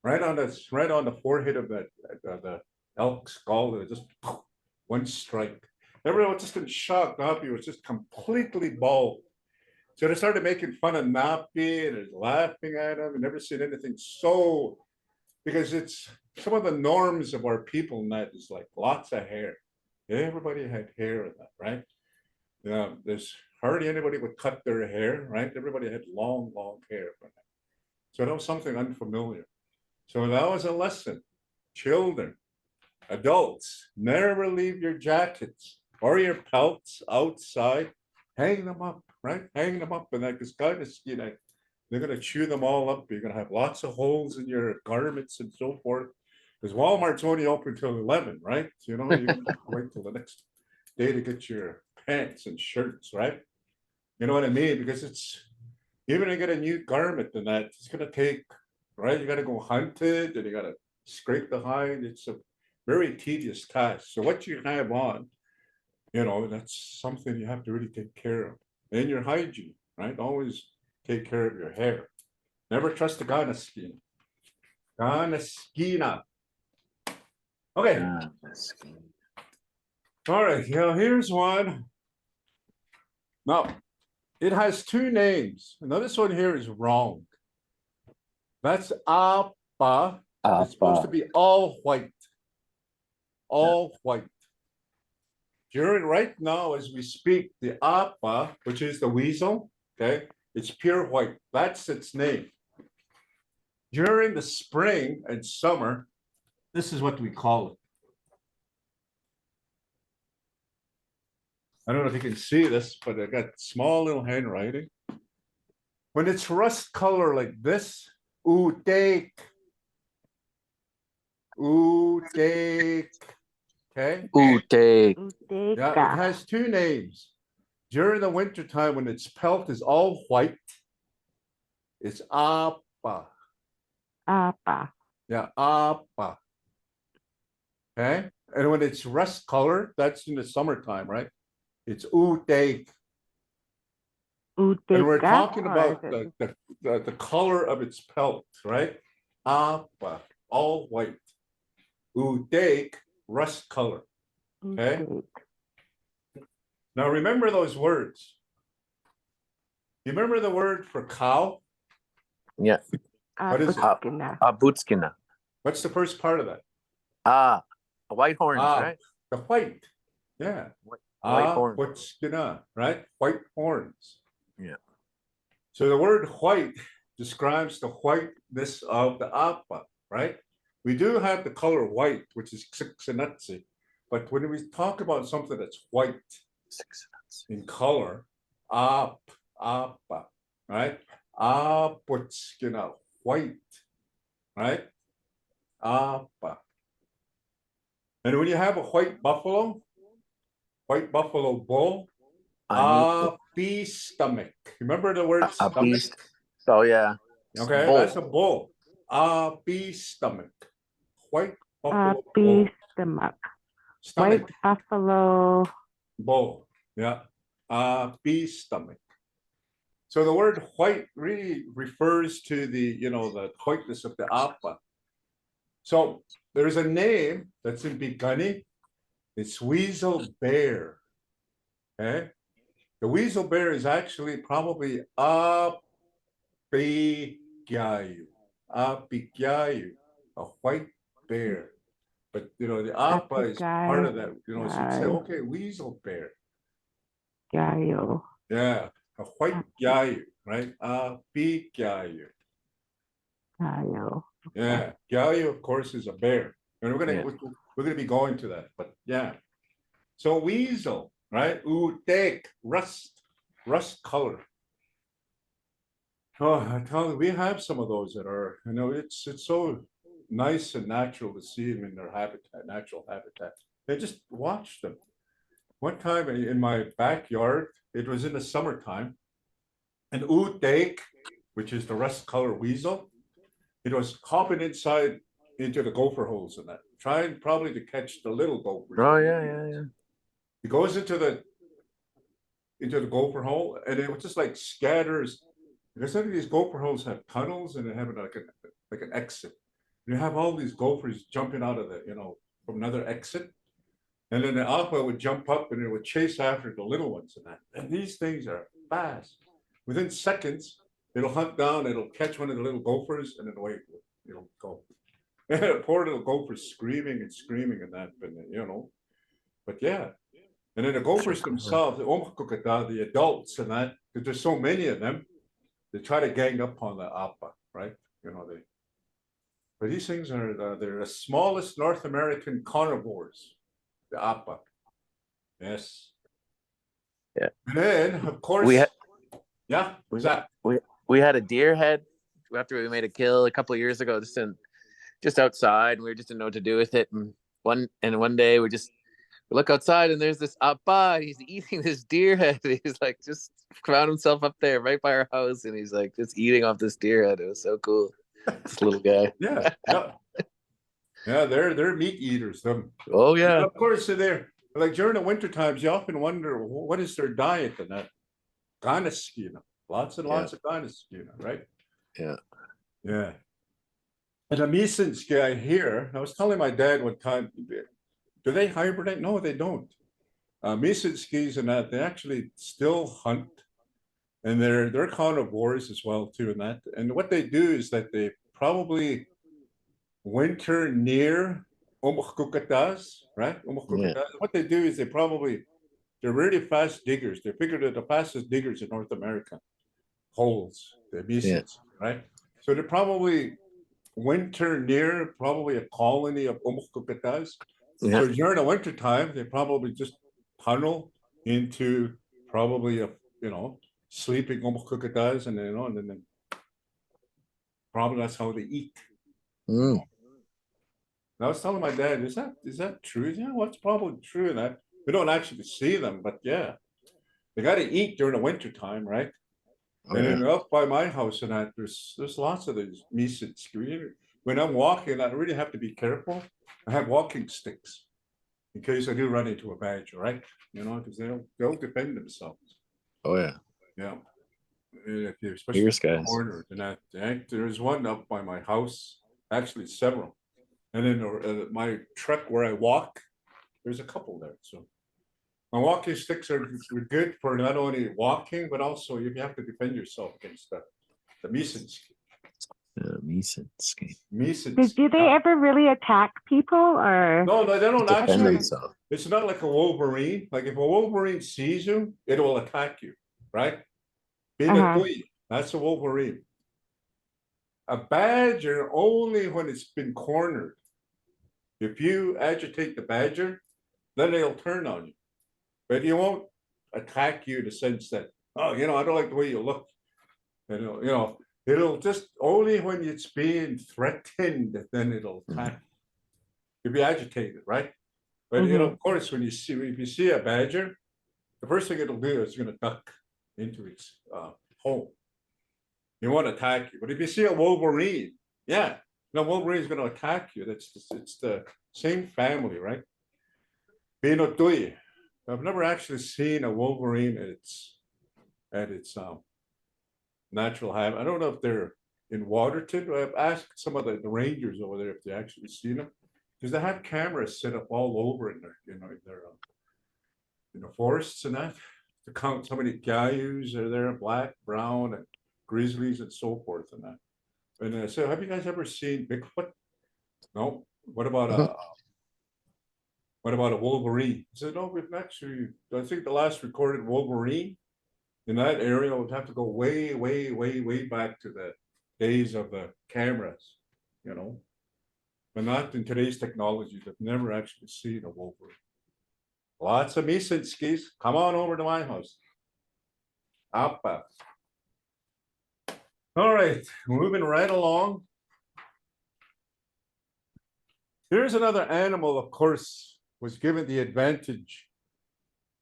right on the forehead of the elk skull. It was just one strike. Everyone was just in shock. Nappy was just completely bald. So they started making fun of Nappy and laughing at him and never seen anything so, because it's some of the norms of our people and that is like lots of hair. Everybody had hair in that, right? There's hardly anybody would cut their hair, right? Everybody had long hair. So that was something unfamiliar. So that was a lesson. Children, adults, never leave your jackets or your pelts outside. Hang them up, right? Hang them up, and like this kind of skin, they're going to chew them all up. You're going to have lots of holes in your garments and so forth. Because Walmart's only open till 11, right? So, you have to wait till the next day to get your pants and shirts, right? You know what I mean? Because it's, even to get a new garment and that, it's going to take, right? You got to go hunt it, and you got to scrape the hide. It's a very tedious task. So what you have on, that's something you have to really take care of. And your hygiene, right? Always take care of your hair. Never trust a Ganaskina. Ganaskina. Okay. All right, here's one. Now, it has two names. Now, this one here is wrong. That's Appa. It's supposed to be all white. all white. During right now, as we speak, the apa, which is the weasel, okay, it's pure white. That's its name. During the spring and summer, this is what we call it. I don't know if you can see this, but I got small little handwriting. When it's rust color like this, utek. Utek. Okay? Ute. Yeah, it Uteka. has two names. During the winter time, when its pelt is all white, it's apa. Apa. Yeah, apa. Okay? And when it's rust color, that's in the summertime, right? It's utek. And we're Uteka, talking or about is it the color of its pelt, right? Apa, all white. Utek, rust color. Okay. Uteka? Now remember those words. You remember the word for cow? Yeah. What is it? Abuskina. Butskina. What's the first part of that? White horns, right? The white. Yeah. White horns. Butskina, right? White horns. Yeah. So the word white describes the whiteness of the apa, right? We do have the color white, which is xixinatsi, but when we talk about something that's white in color, apa, right? Aputskina, white, right? Apa. And when you have a white buffalo bull, stomach. Remember the word A stomach? beast. So yeah. Okay, Bull. that's a bull. Stomach. White buffalo bull. Stomach. Stomach. White buffalo. Bull. Yeah. Stomach. So the word white really refers to the, the whiteness of the apa. So there's a name that's in Bigani. It's weasel bear. Okay. The weasel bear is actually probably Apigyayu, a white bear. But the apa is part of that. So you say, okay, weasel bear. Gayo. Yeah, a white gyayu, right? Apigyayu. Gayo. Yeah, gyayu, of course, is a bear, and we're gonna be going to that. But yeah, so weasel. Right? Utek, rust color. Oh, I tell you, we have some of those that are, it's so nice and natural to see them in their natural habitat. They just watch them. One time in my backyard, it was in the summertime, and utek, which is the rust color weasel, it was hopping inside into the gopher holes and that, trying probably to catch the little gophers. Oh yeah. It goes into the gopher hole, and it just like scatters. Because some of these gopher holes have tunnels, and they have like an exit. You have all these gophers jumping out of from another exit, and then the alpha would jump up and it would chase after the little ones and that. And these things are fast. Within seconds, it'll hunt down, it'll catch one of the little gophers, and then away it'll go. And the poor little gophers screaming and that, but yeah. And then the gophers themselves, the adults and that, because there's so many of them, they try to gang up on the apa, right? But these things they're the smallest North American carnivores, the apa. Yes. Yeah. And then, of course, we had a deer head after we made a kill a couple of years ago, just outside, and we just didn't know what to do with it. And one day we look outside, and there's this apa. He's eating this deer head. He's like just found himself up there right by our house, and he's like just eating off this deer head. It was so cool. This little guy. Yeah. They're meat eaters. Oh yeah. And of course, they're like during the winter times. You often wonder what is their diet and that. Ganaskina, lots and lots of ganaskina, right? Yeah. Yeah. And a Misinski I hear. I was telling my dad one time. Do they hibernate? No, they don't. Misinskis and that, they actually still hunt, and they're carnivores as well too. And that, and what they do is that they probably winter near Omokukatas, right? Omokukatas. What they do is they're really fast diggers. They're figured the fastest diggers in North America. Holes, the misons, right? So they're probably winter near probably a colony of Omokukatas. Yeah. So during the winter time, they probably just tunnel into probably a sleeping Omokukatas, and then probably that's how they eat. Mm. And I was telling my dad, is that true? Yeah, well, it's probably true that we don't actually see them, but yeah, they got to eat during the winter time, right? Oh, And yeah. then up by my house and that, there's lots of these mesons. When I'm walking, I really have to be careful. I have walking sticks in case I do run into a badger, right? Because they'll defend themselves. Oh, yeah. Yeah. If you especially Fierce guys. cornered and that, there's one up by my house, actually several. And then my truck where I walk, there's a couple there. So my walking sticks are good for not only walking, but also if you have to defend yourself against the mesons. Mesons. Mesons. Do they ever really attack people or? No, they don't Defend actually. themselves. It's not like a Wolverine. Like if a Wolverine sees you, it will attack you, right? Being a toy, that's a Wolverine. A badger only when it's been cornered. If you agitate the badger, then they'll turn on you. But he won't attack you in the sense that, oh, I don't like the way you look. It'll just only when it's being threatened, then it'll attack. You'll be agitated, right? But of course, if you see a badger, the first thing it'll do is going to duck into its hole. It won't attack you. But if you see a Wolverine, yeah, Wolverine's going to attack you. It's the same family, right? Pinotui. I've never actually seen a Wolverine at its natural habitat. I don't know if they're in Waterton. I've asked some of the rangers over there if they actually seen them, because they have cameras set up all over in their in the forests and that to count how many cayuse are there, black, brown, and grizzlies and so forth and that. And I said, have you guys ever seen Bigfoot? No. What about a Wolverine? I said, no, we've actually, I think the last recorded Wolverine in that area would have to go way, way, way, way back to the days of the cameras, but not in today's technology. I've never actually seen a Wolverine. Lots of Misinskis. Come on over to my house. Appa. All right, moving right along. Here's another animal, of course, was given the advantage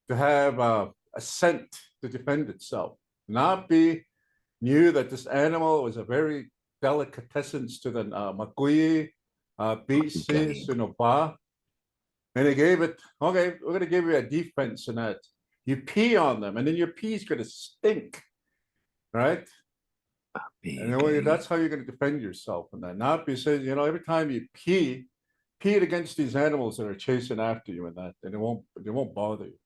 to have a scent to defend itself. Napi knew that this animal was a very delicatessen to the Makui, Bisis, and Opa. And they gave it, okay, we're going to give you a defense in that. You pee on them, and then your pee is going to stink, right? And that's how you're going to defend yourself. And that Napi says, every time you pee it against these animals that are chasing after you and that, and it won't bother you.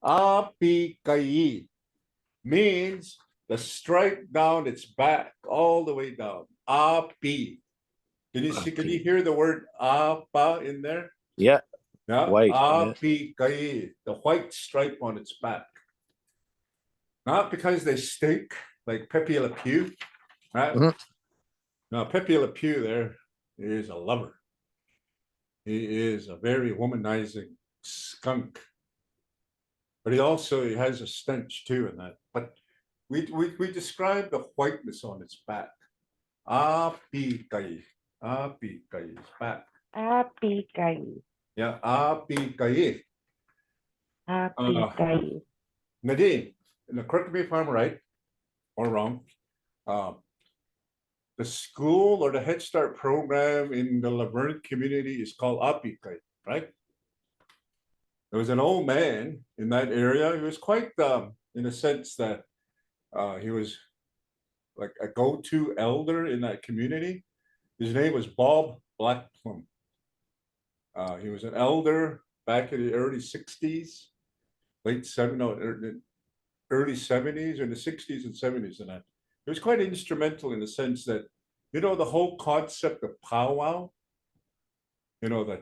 Api kai means the stripe down its back, all the way down. Api. Can you hear the word apa in there? Yeah. Yeah. White. Api kai, the white stripe on its back. Not because they stink like Pepe Le Pew, right? Now Pepe Le Pew there is a lover. He is a very womanizing skunk. But he has a stench too in that. But we describe the whiteness on its back. Api kai. Api kai is back. Api kai. Yeah, api kai. Api kai. Nadine, correct me if I'm right or wrong. The school or the Head Start program in the Laverne community is called Api kai, right? There was an old man in that area. He was quite, in a sense that he was like a go-to elder in that community. His name was Bob Blackfoot. He was an elder back in the early 60s, early 70s, or the 60s and 70s and that. It was quite instrumental in the sense that, the whole concept of powwow, you know,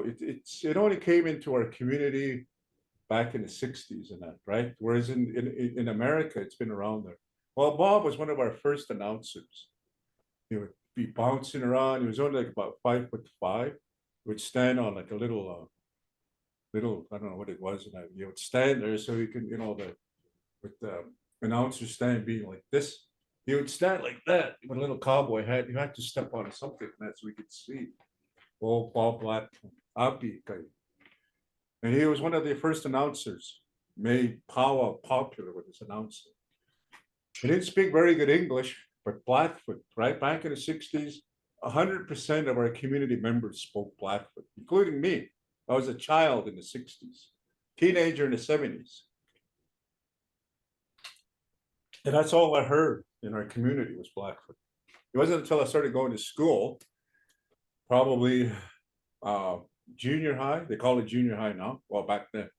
it only came into our community back in the 60s and that, right? Whereas in America, it's been around there. Well, Bob was one of our first announcers. He would be bouncing around. He was only like about 5'5". He would stand on like a little, I don't know what it was, and he would stand there so he can, you know, with the announcer stand being like this. He would stand like that with a little cowboy hat. You had to step on something like that so we could see. Oh, Bob Blackfoot, Abi guy. And he was one of the first announcers, made Powwow popular with his announcing. He didn't speak very good English, but Blackfoot, right back in the 60s, 100% of our community members spoke Blackfoot, including me. I was a child in the 60s, teenager in the 70s. And that's all I heard in our community was Blackfoot. It wasn't until I started going to school, probably junior high, they call it junior high now, well, back then.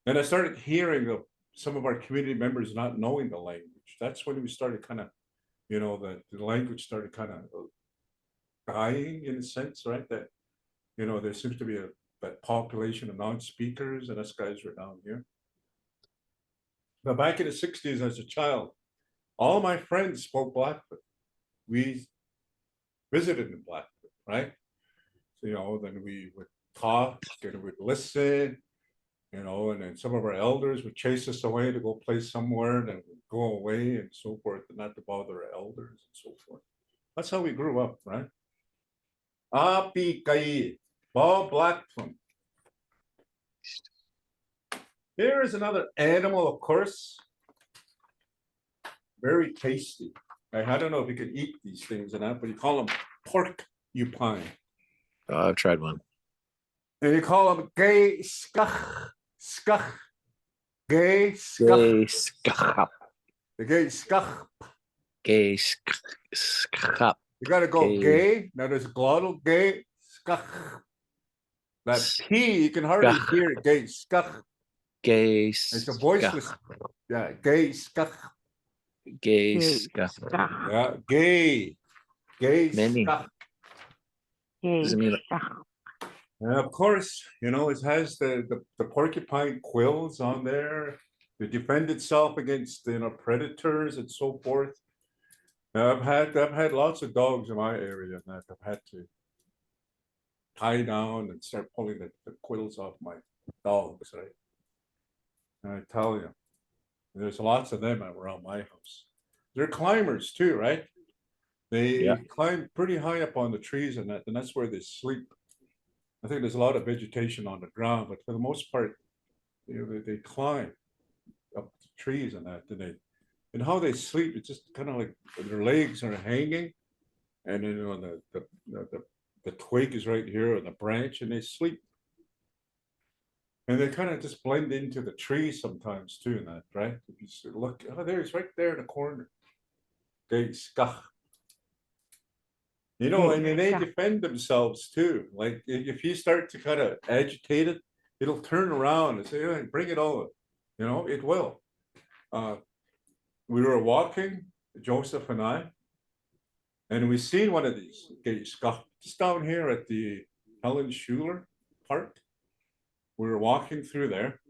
And I started hearing of some of our community members not knowing the language. That's when we started kind of, you know, the language started kind of dying in a sense, right? That, you know, there seems to be that population of non-speakers, and us guys were down here. But back in the 60s as a child, all my friends spoke Blackfoot. We visited in Blackfoot, right? So, you know, then we would talk and we'd listen, you know, and then some of our elders would chase us away to go play somewhere, and then we'd go away and so forth, and not to bother our elders and so forth. That's how we grew up, right? Api Kai, Bob Blackfoot. Here is another animal, of course. Very tasty. I don't know if you can eat these things or not, but you call them porcupine. Oh, I've tried one. And you call them gay skach. Skach. Gay skach. Gay skap. The gay skach. Gay skap. You gotta go Gay. gay. Now there's glottal gay skach. That P, you can hardly Skach. hear it. Gay skach. Gay It's a voiceless. Yeah, gay skach. Gay Gay skap. stuff. Yeah, gay. Gay Many. skach. Gay Doesn't mean stuff. And of course, you know, it has the porcupine quills on there to defend itself against, you know, predators and so forth. I've had lots of dogs in my area that I've had to tie down and start pulling the quills off my dogs, right? And I tell you, there's lots of them around my house. They're climbers too, right? They Yeah. climb pretty high up on the trees and that's where they sleep. I think there's a lot of vegetation on the ground, but for the most part, you know, they climb up the trees and and how they sleep, it's just kind of like their legs are hanging, and then, you know, the twig is right here on the branch, and they sleep. And they kind of just blend into the tree sometimes too, and that, right? If you look, oh, there's right there in the corner. They skach. You know, and then they defend themselves too. Like if you start to kind of agitate it, it'll turn around and say, "Oh, bring it over." You know, it will. We were walking, Joseph and I, and we seen one of these just down here at the Helen Schuler Park. We were walking through there,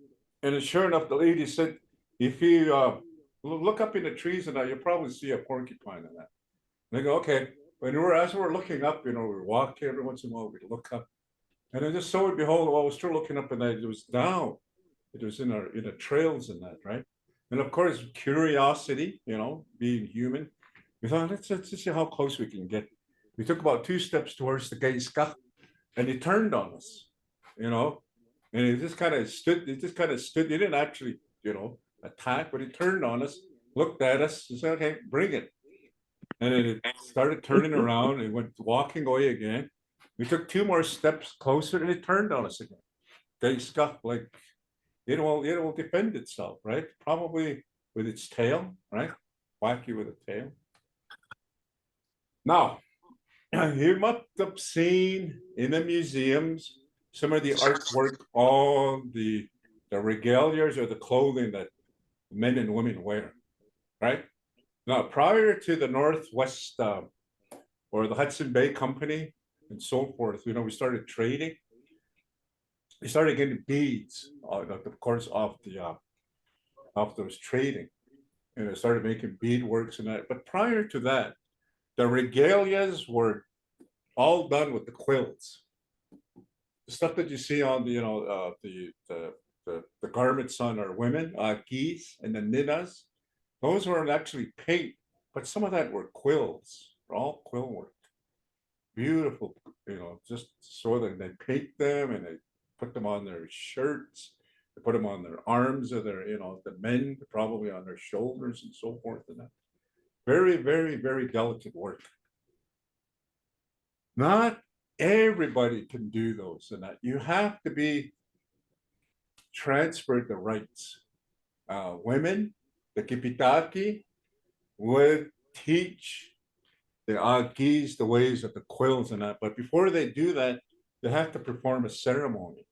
and sure enough, the lady said, "If you look up in the trees and that, you'll probably see a porcupine in that." And I go, "Okay." As we're looking up, you know, we walk every once in a while, we look up, and I just saw it. Behold, while I was still looking up, and that it was down. It was in the trails and that, right? And of course, curiosity, you know, being human, we thought, let's see how close we can get. We took about 2 steps towards the gate, and he turned on us, you know, and he just kind of stood. He He didn't actually, you know, attack, but he turned on us, looked at us, and said, "Okay, bring it." And then it started turning around and went walking away again. We took 2 more steps closer, and it turned on us again. Gate scuff, like it will defend itself, right? Probably with its tail, right? Whack you with a tail. Now, you must have seen in the museums some of the artwork, all the regalias or the clothing that men and women wear, right? Now, prior to the Northwest or the Hudson Bay Company and so forth, you know, we started trading. We started getting beads, of course, off those trading, and I started making beadworks and that. But prior to that, the regalias were all done with the quilts. The stuff that you see on the, you know, the garments on our women, geese and the ninas, those weren't actually paint, but some of that were quills, all quill work. Beautiful, you know, just so that they paint them and they put them on their shirts, they put them on their arms or their, you know, the men probably on their shoulders and so forth and that. Very, very, very delicate work. Not everybody can do those and that. You have to be transferred the rights. Women, the kipitaki, would teach the agis the ways of the quills and that. But before they do that, they have to perform a ceremony.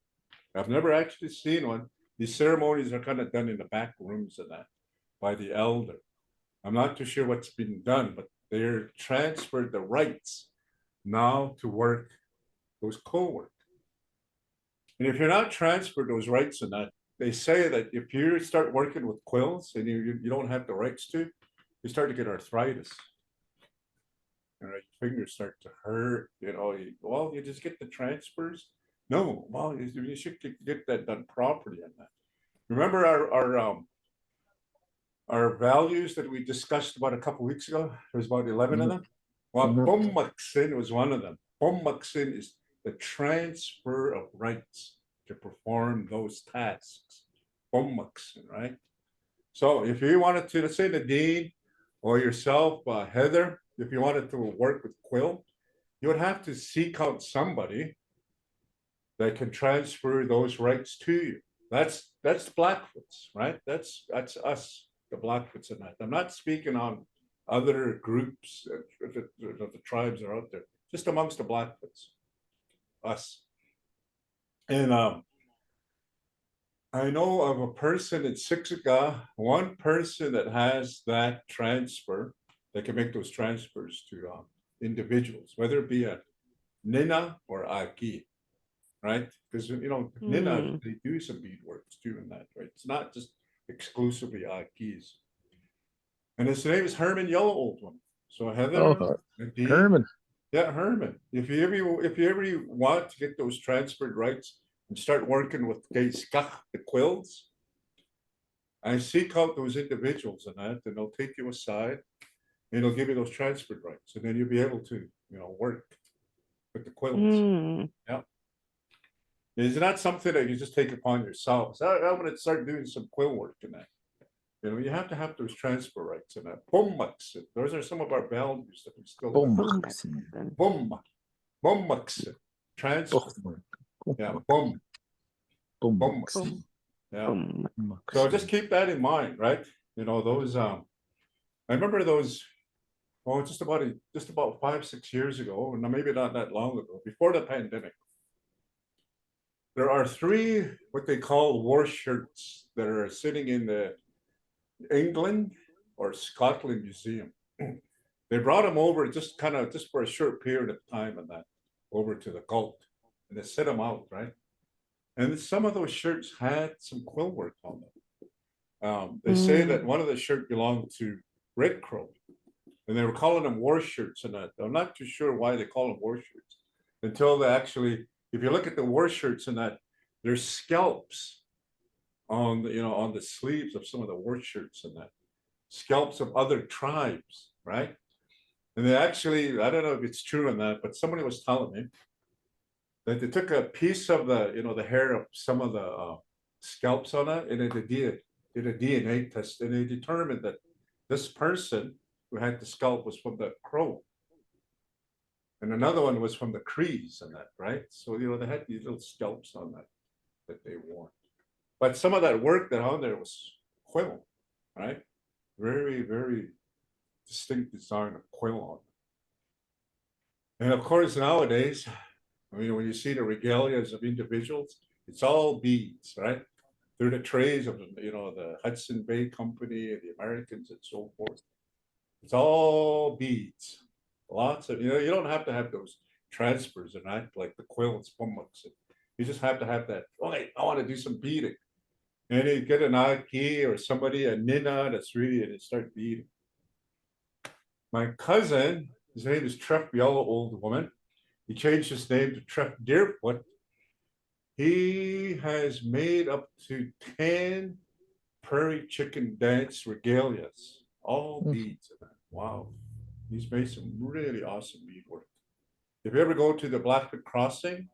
I've never actually seen one. These ceremonies are kind of done in the back rooms of that by the elder. I'm not too sure what's been done, but they're transferred the rights now to work those co-work. And if you're not transferred those rights in that, they say that if you start working with quills and you don't have the rights to, you start to get arthritis. You know, your fingers start to hurt, you know, well, you just get the transfers. No, well, you should get that done properly in that. Remember our values that we discussed about a couple weeks ago? There's about 11 of them. Well, Pommaksin was one of them. Pommaksin is the transfer of rights to perform those tasks. Pommaksin, right? So if you wanted to, let's say Nadine or yourself, Heather, if you wanted to work with quill, you would have to seek out somebody that can transfer those rights to you. That's Blackfoots, right? That's us, the Blackfoots in that. I'm not speaking on other groups, the tribes are out there, just amongst the Blackfoots, us. And I know of a person in Siksika, one person that has that transfer, that can make those transfers to individuals, whether it be a Nina or Aki, right? Because, you know, Nina, they do some beadworks too in that, right? It's not just exclusively Akis. And his name is Herman Yellow Old One. So Heather, Nadine, Herman. Yeah, Herman. If you ever want to get those transferred rights and start working with the quills, I seek out those individuals and that, and they'll take you aside and they'll give you those transferred rights, and then you'll be able to, you know, work with the quills. Yeah. It's not something that you just take upon yourself. So I'm going to start doing some quill work in that. You know, you have to have those transfer rights in that. Pommaksin. Those are some of our values that we still Pommaksin. Transfer. Yeah, Pommaksin. Yeah. So just keep that in mind, right? You know, those I remember those, well, just about 5-6 years ago, and maybe not that long ago, before the pandemic. There are 3 what they call war shirts that are sitting in the England or Scotland Museum. They brought them over just for a short period of time and that over to the cult, and they set them out, right? And some of those shirts had some quill work on them. They say that one of the shirts belonged to Red Crow, and they were calling them war shirts and that. I'm not too sure why they call them war shirts until they actually, if you look at the war shirts and that, there's scalps on the, you know, on the sleeves of some of the war shirts and that, scalps of other tribes, right? And they actually, I don't know if it's true or not, but somebody was telling me that they took a piece of the, you know, the hair of some of the scalps on it, and they did a DNA test, and they determined that this person who had the scalp was from the Crow, and another one was from the Crees and that, right? So, you know, they had these little scalps on that they wore. But some of that work that on there was quill, right? Very, very distinct design of quill on it. And of course, nowadays, I mean, when you see the regalias of individuals, it's all beads, right? They're the trays of, you know, the Hudson Bay Company and the Americans and so forth. It's all beads. Lots of, you know, you don't have to have those transfers and that, like the quill and spumbucks. You just have to have that, okay, I want to do some beading. And you get an Aki or somebody, a Nina that's really, and they start beading. My cousin, his name is Treff Yellow Old Woman. He changed his name to Treff Deerfoot. He has made up to 10 prairie chicken dance regalias, all beads. Wow. He's made some really awesome bead work. If you ever go to the Blackfoot Crossing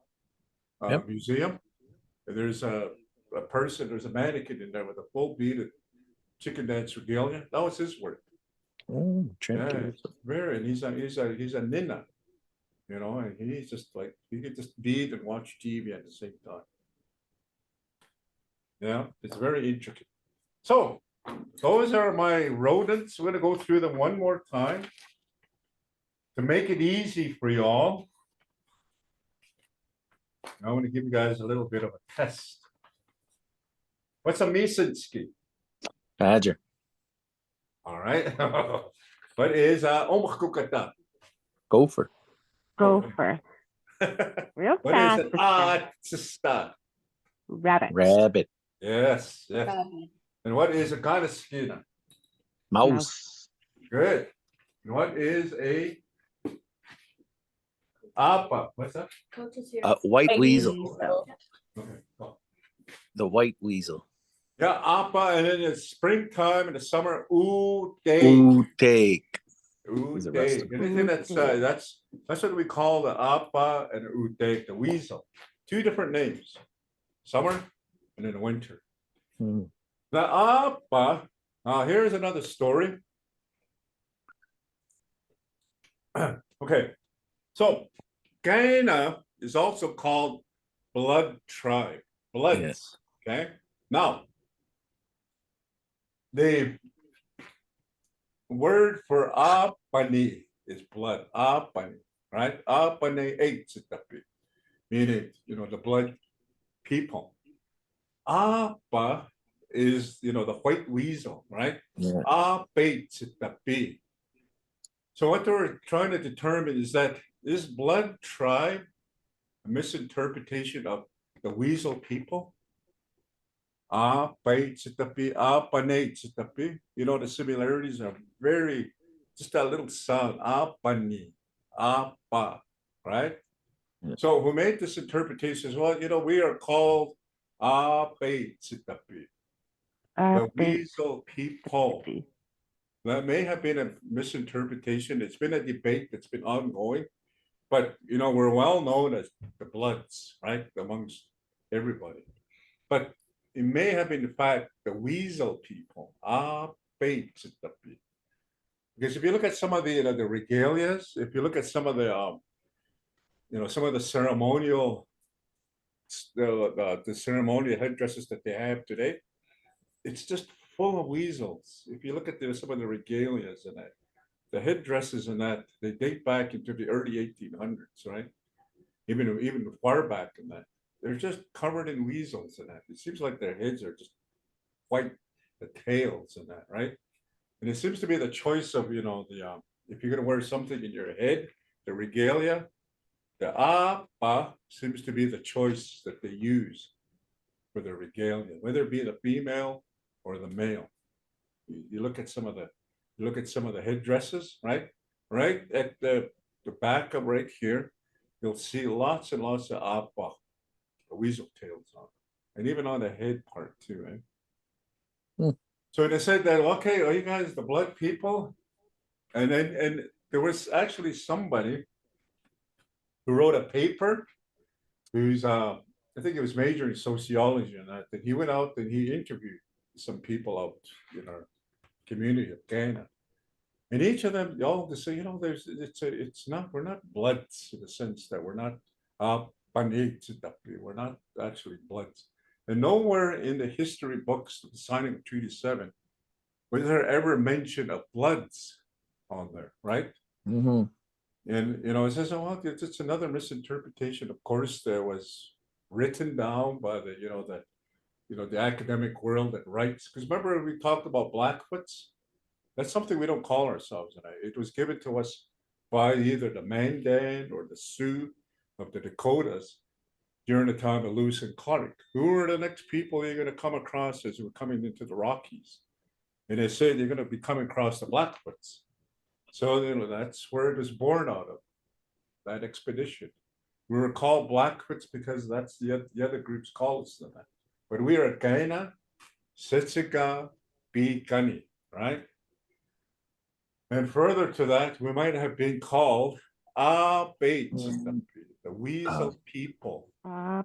museum, there's a person, there's a mannequin in there with a full beaded chicken dance regalia. That was his work. Oh, Yeah, very, and he's a Nina, you know, and he's just like, he could just bead and watch TV at the same time. Yeah, it's very intricate. So those are my rodents. We're gonna go through them one more time to make it easy for y'all. I want to give you guys a little bit of a test. What's a Misinski? Badger. All right. What is Omakukata? Gopher. Gopher. Real What fast. is an Atsista? Rabbit. Rabbit. Yes, yes. And what is a Ganaskina? Mouse. Good. And what is a Apa? What's that? White weasel. Weasel. Okay. Oh. The white weasel. Yeah, Apa, and then it's springtime in the summer. Ooh, day. Ooh, take. Ooh, He's day. arrested. Anything that's what we call the Apa and the Uday, the weasel. Two different names. Summer and then winter. Hmm. The Apa, here's another story. Okay, so Gaina is also called blood tribe. Bloods. Yes. Okay. Now, the word for Apani is blood. Apani, right? Apani eight, meaning, you know, the blood people. Apa is, you know, the white weasel, right? Yeah. Ape. So what they're trying to determine is that is blood tribe a misinterpretation of the weasel people? You know, the similarities are very, just that little sound. Apani, apa, right? Yeah. So who made this interpretation is, well, you know, we are called the weasel people. That may have been a misinterpretation. It's been a debate that's been ongoing, but you know, we're well known as the Bloods, right? Amongst everybody. But it may have been in fact the weasel people. Because if you look at some of the, you know, the regalias, if you look at some of the you know, some of the ceremonial the ceremonial headdresses that they have today, it's just full of weasels. If you look at some of the regalias and that, the headdresses and that, they date back into the early 1800s, right? Even far back in that. They're just covered in weasels and that. It seems like their heads are just white, the tails and that, right? And it seems to be the choice of, you know, the if you're gonna wear something in your head, the regalia, the apa seems to be the choice that they use for the regalia, whether it be the female or the male. You look at some of the headdresses, right? Right at the back of right here, you'll see lots and lots of apa, the weasel tails on, and even on the head part too, right? Hmm. So they said that, okay, are you guys the blood people? And there was actually somebody who wrote a paper who's I think he was majoring in sociology and that he went out and he interviewed some people out in our community of Ghana. And each of them, all to say, you know, we're not bloods in the sense that we're not we're not actually bloods. And nowhere in the history books of the signing of Treaty 7 was there ever mention of bloods on there, right? Mm-hmm. And you know, it says, oh, it's another misinterpretation. Of course, there was written down by the academic world that writes. Because remember, we talked about Blackfoots. That's something we don't call ourselves, and it was given to us by either the Mandan or the Sioux of the Dakotas during the time of Lewis and Clark. Who are the next people you're going to come across as we're coming into the Rockies? And they said you're going to be coming across the Blackfoots. So that's where it was born out of, that expedition. We were called Blackfoots because that's the other groups call us that. But we are Kaina, Sitsiga, Bikani, right? And further to that, we might have been called Bates, the Weasel people.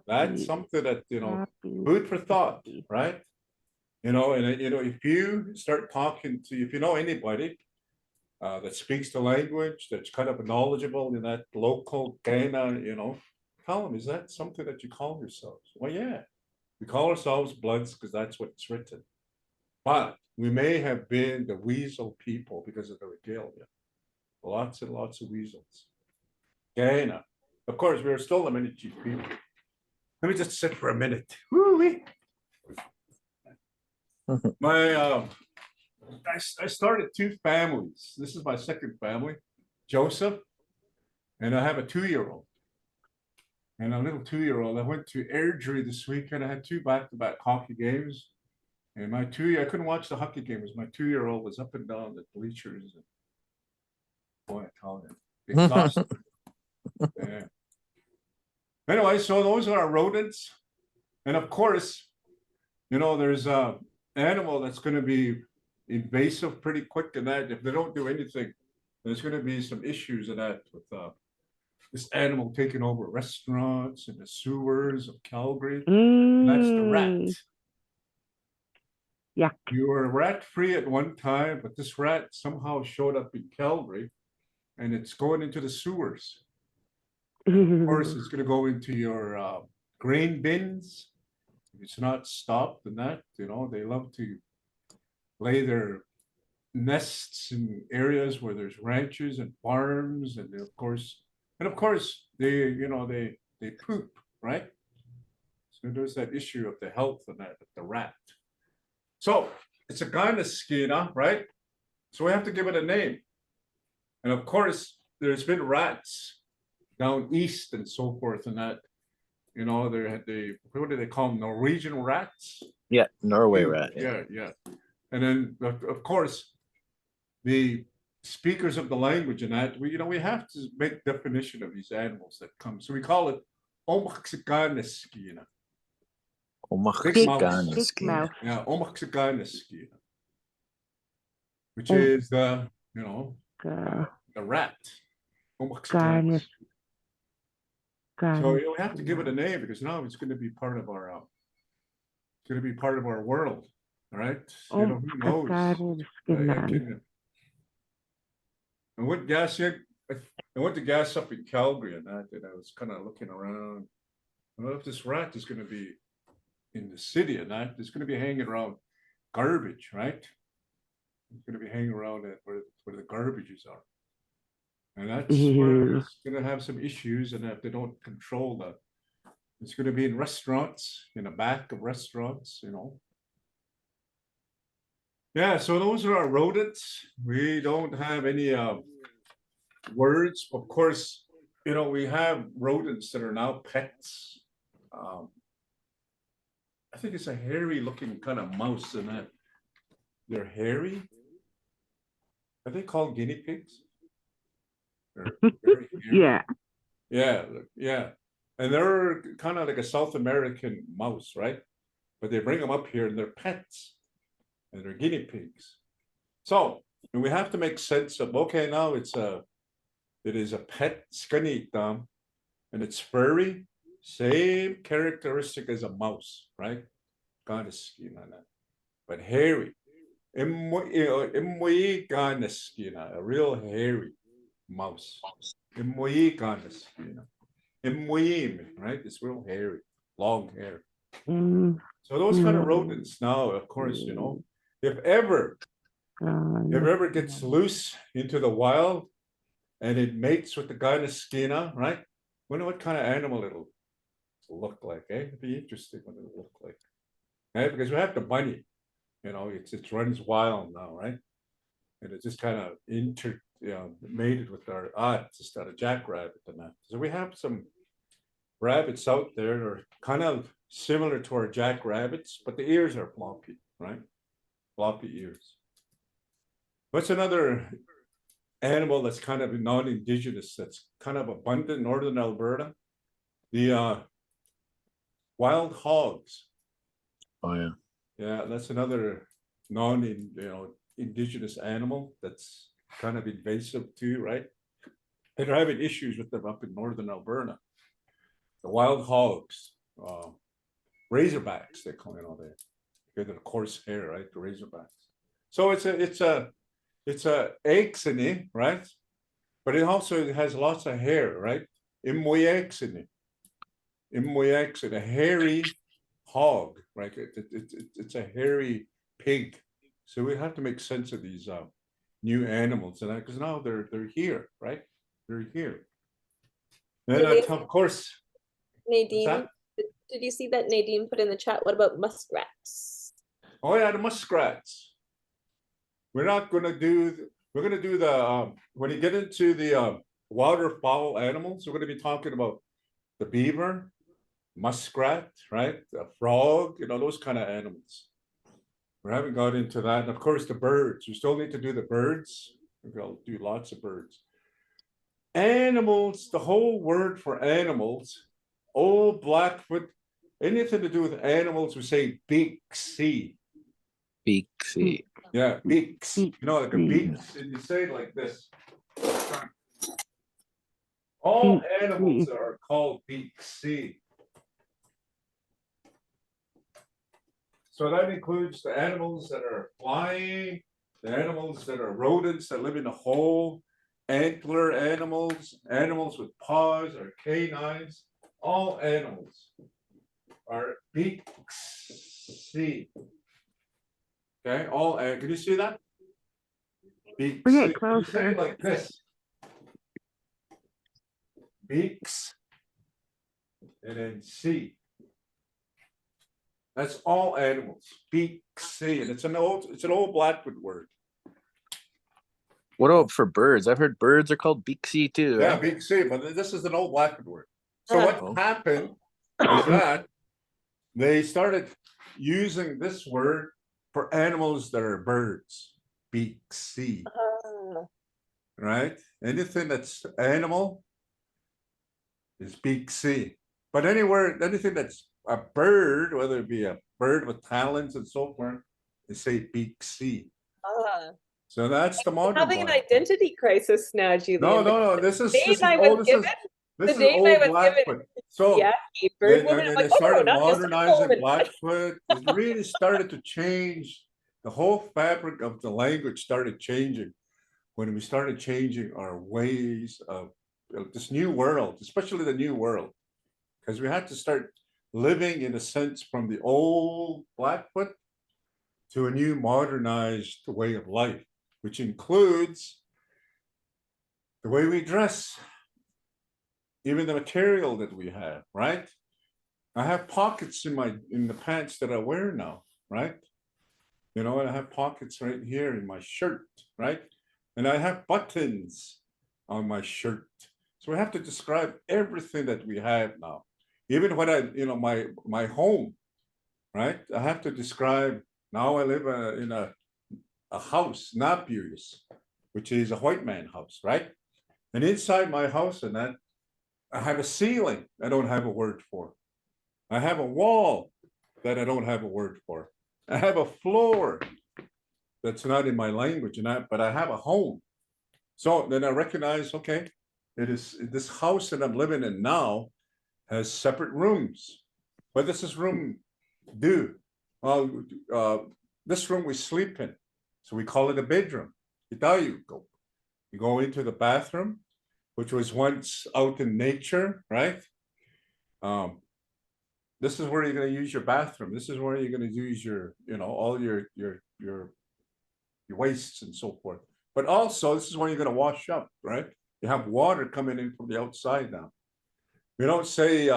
That's something that, food for thought, right? And if you start talking to, if you know anybody that speaks the language, that's kind of knowledgeable in that local Ghana, tell them, is that something that you call yourselves? Well, yeah, we call ourselves Bloods because that's what's written. But we may have been the Weasel people because of the regalia. Lots and lots of weasels. Ghana. Of course, we are still the many chief people. Let me just sit for a minute. Woo-wee. I started 2 families. This is my second family, Joseph, and I have a 2-year-old. And a little 2-year-old. I went to Airdrie this weekend. I had 2 back-to-back hockey games. And I couldn't watch the hockey games. My 2-year-old was up and down the bleachers. And boy, I tell you, exhausted. Yeah. Anyway, so those are our rodents. And of course, there's a animal that's going to be invasive pretty quick in that. If they don't do anything, there's going to be some issues in that with this animal taking over restaurants and the sewers of Calgary. And that's the rat. Yeah. You were rat free at one time, but this rat somehow showed up in Calgary and it's going into the sewers. And of course, it's going to go into your grain bins. If it's not stopped and that, they love to lay their nests in areas where there's ranches and farms. And of course, they poop, right? So there's that issue of the health of the rat. So it's a Gynoskina, right? So we have to give it a name. And of course, there's been rats down east and so forth and that, what do they call them? Norwegian rats? Yeah, Norway rat. Yeah. And then, of course, the speakers of the language and that, we have to make definition of these animals that come. So we call it Omaxiganaskina. Omaxiganaskina. Yeah, Omaxiganaskina. Which is the rat. Omaxiganaskina. So we have to give it a name because now it's going to be part of our world. All right. Who knows? I went to gas up in Calgary and that, and I was kind of looking around. Well, if this rat is going to be in the city and that, it's going to be hanging around garbage, right? It's going to be hanging around where the garbages are. And that's where it's going to have some issues, and if they don't control that, it's going to be in restaurants, in the back of restaurants, Yeah, so those are our rodents. We don't have any words. Of course, we have rodents that are now pets. I think it's a hairy looking kind of mouse in that. They're hairy. Are they called guinea pigs? Yeah. Yeah. And they're kind of like a South American mouse, right? But they bring them up here and they're pets and they're guinea pigs. So we have to make sense of, okay, now it is a pet skanita and it's furry, same characteristic as a mouse, right? Kind of skin on that, but hairy. A real hairy mouse. Right? It's real hairy, long hair. So those kind of rodents now, of course, if ever gets loose into the wild and it mates with the Gynoskina, right? Wonder what kind of animal it'll look like, eh? It'd be interesting what it'll look like. Right? Because we have the bunny, it runs wild now, right? And it just kind of mated with our just a jackrabbit and that. So we have some rabbits out there that are kind of similar to our jackrabbits, but the ears are floppy, right? Floppy ears. What's another animal that's kind of non-indigenous that's kind of abundant in northern Alberta? The wild hogs. Oh yeah. Yeah, that's another indigenous animal that's kind of invasive too, right? And they're having issues with them up in northern Alberta. The wild hogs, razorbacks, they call that. Get the coarse hair, right? The razorbacks. So it's a axine, right? But it also has lots of hair, right? Immoyaxine. Immoyaxine, a hairy hog, right? It's a hairy pig. So we have to make sense of these new animals, and because now they're here, right? They're here. And of course, Nadine, did you see that Nadine put in the chat? What about muskrats? Oh yeah, the muskrats. We're gonna do the when you get into the waterfowl animals, we're gonna be talking about the beaver, muskrat, right? The frog, those kind of animals. We haven't got into that. And of course, the birds. We still need to do the birds. We'll do lots of birds. Animals, the whole word for animals, old Blackfoot, anything to do with animals, we say big C. Big C. Yeah, beaks. Like a beaks, and you say it like this. All animals are called beaksy. So that includes the animals that are flying, the animals that are rodents that live in a hole, antler animals, animals with paws or canines. All animals are beaksy. Okay, all can you see that? Beaks. Bring it You say closer. it like this. Beaks. And then C. That's all animals. Beaksy. And it's an old Blackfoot word. What about for birds? I've heard birds are called beaksy too. Yeah, Right? beaksy, but this is an old Blackfoot word. So Oh. what happened is that they started using this word for animals that are birds. Beaksy. Right? Anything that's animal is beaksy. But anything that's a bird, whether it be a bird with talons and so forth, they say beaksy. So that's the modern Having an Blackfoot. identity crisis now, Julian. No. This is This is old Blackfoot. So yeah, bird and woman. then I'm they like, oh, no, started not just a modernizing woman. Blackfoot. It really started to change. The whole fabric of the language started changing when we started changing our ways of this new world, especially the new world, because we had to start living in a sense from the old Blackfoot to a new modernized way of life, which includes the way we dress, even the material that we have, right? I have pockets in the pants that I wear now, right? And I have pockets right here in my shirt, right? And I have buttons on my shirt. So we have to describe everything that we have now. Even when my home, right? I have to describe, now I live in a house, Napiers, which is a white man house, right? And inside my house and that, I have a ceiling I don't have a word for. I have a wall that I don't have a word for. I have a floor that's not in my language, but I have a home. So then I recognize, okay, it is this house that I'm living in now has separate rooms. What does this room do? This room we sleep in, so we call it a bedroom. You go into the bathroom, which was once out in nature, right? This is where you're going to use your bathroom. This is where you're going to use your, all your wastes and so forth. But also, this is where you're going to wash up, right? You have water coming in from the outside now. We don't say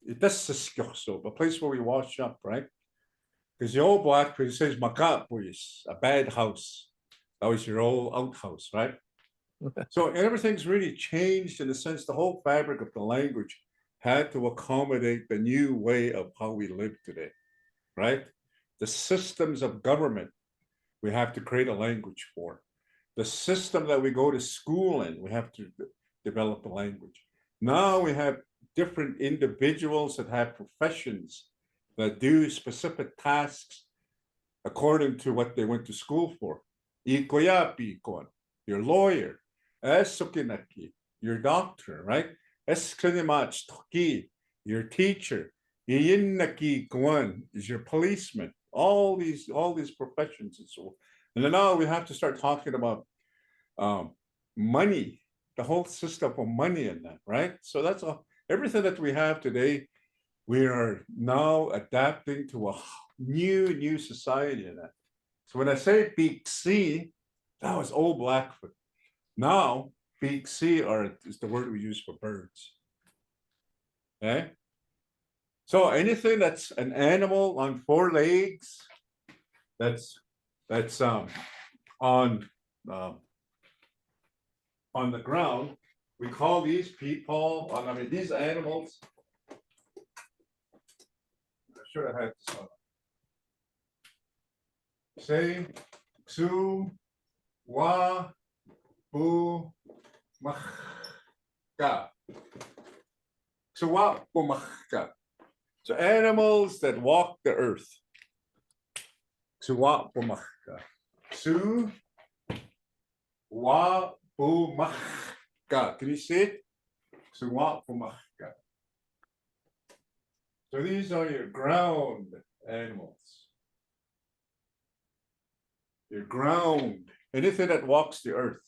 this is a place where we wash up, right? Because the old Blackfoot says "Makapuyis," a bad house. That was your old outhouse, right? So everything's really changed in a sense. The whole fabric of the language had to accommodate the new way of how we live today, right? The systems of government, we have to create a language for. The system that we go to school in, we have to develop a language. Now we have different individuals that have professions that do specific tasks according to what they went to school for. Ikoyapi kon, your lawyer. Esukinaki, your doctor, right? Eskanimach toki, your teacher. Iyinnaki kwan is your policeman. All these professions and so on. And then now we have to start talking about money, the whole system of money in that, right? So that's all. Everything that we have today, we are now adapting to a new society in that. So when I say Big C, that was old Blackfoot. Now, Big C is the word we use for birds. Okay? So anything that's an animal on four legs, that's on the ground, we call these people, I mean, these animals. I should have had this on. Say, Su, Wa, Bu, Machka. So Wa, Bu, Machka. So animals that walk the earth. Su, Wa, Bu, Machka. Su, Wa, Bu, Machka. Can you see it? Su, Wa, Bu, Machka. So these are your ground animals. Your ground, anything that walks the earth,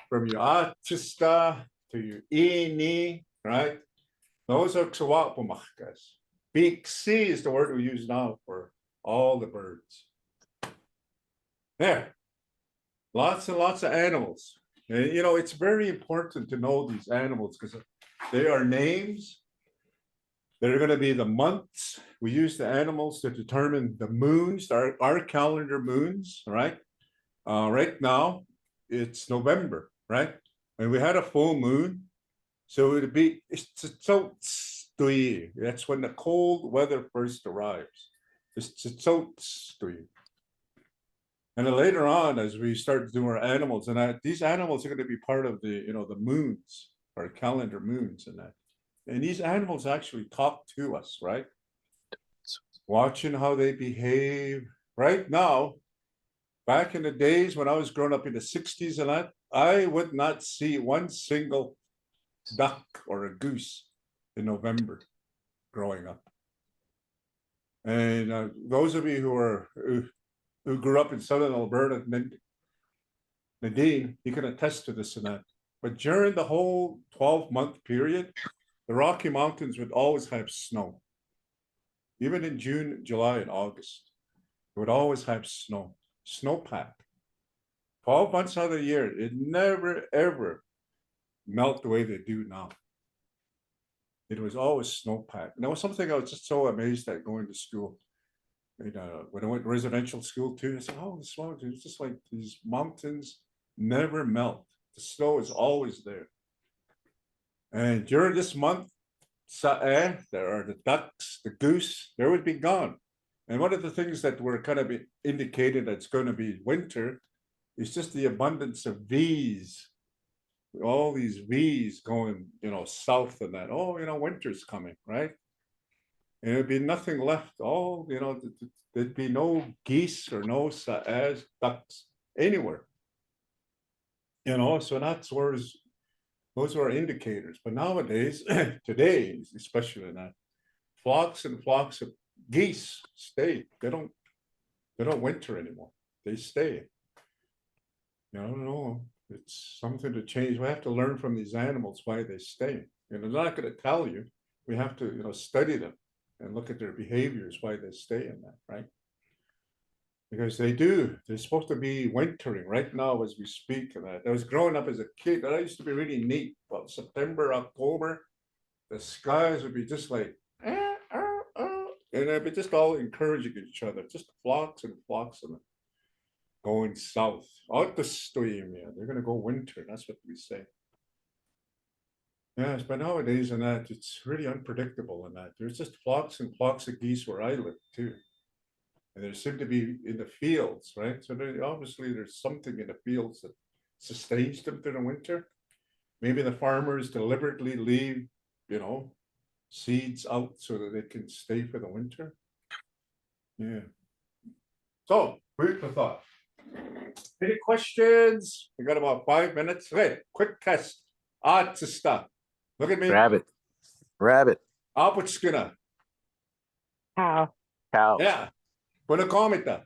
from your Achista to your Ini, right? Those are Ksawapumachkas. Big C is the word we use now for all the birds. There, lots and lots of animals. And you know, it's very important to know these animals because they are names. They're going to be the months. We use the animals to determine the moons, our calendar moons, right? Right now, it's November, right? And we had a full moon. So it'd be, that's when the cold weather first arrives. And then later on, as we start to do our animals, and these animals are going to be part of the, the moons, our calendar moons and that. And these animals actually talk to us, right? Watching how they behave. Right now, back in the days when I was growing up in the 60s and that, I would not see one single duck or a goose in November growing up. And those of you who grew up in southern Alberta, Nadine, you can attest to this and that. But during the whole 12-month period, the Rocky Mountains would always have snow. Even in June, July, and August, it would always have snow, snowpack. 12 months out of the year, it never, ever melt the way they do now. It was always snowpack. And that was something I was just so amazed at going to school. And, when I went to residential school too, I said, oh, the snow, it's just like these mountains never melt. The snow is always there. And during this month, there are the ducks, the goose, they would be gone. And one of the things that were kind of indicated that's going to be winter is just the abundance of V's. All these V's going, south and that. Oh, winter's coming, right? And there'd be nothing left. All, there'd be no geese or no saaz, ducks anywhere. So that's where those are indicators. But nowadays, today, especially in that, flocks and flocks of geese stay. They don't winter anymore. They stay. I don't know. It's something to change. We have to learn from these animals why they stay. They're not going to tell you. We have to, study them and look at their behaviors, why they stay in that, right? Because they're supposed to be wintering right now as we speak. And I was growing up as a kid, that used to be really neat. About September, October, the skies would be just like, and they'd be just all encouraging each other, just flocks and flocks of them. going south. Autostoyimia. They're gonna go winter. That's what we say. Yes, but nowadays in that it's really unpredictable in that. There's just flocks and flocks of geese where I live too. And there seem to be in the fields, right? So obviously there's something in the fields that sustains them through the winter. Maybe the farmers deliberately leave, seeds out so that they can stay for the winter. Yeah. So, food for thought. Any questions? We got about 5 minutes. Okay, quick test. To stuff. Look at me. Rabbit. Abutskina. Cow. Cow. Yeah. Puna komita.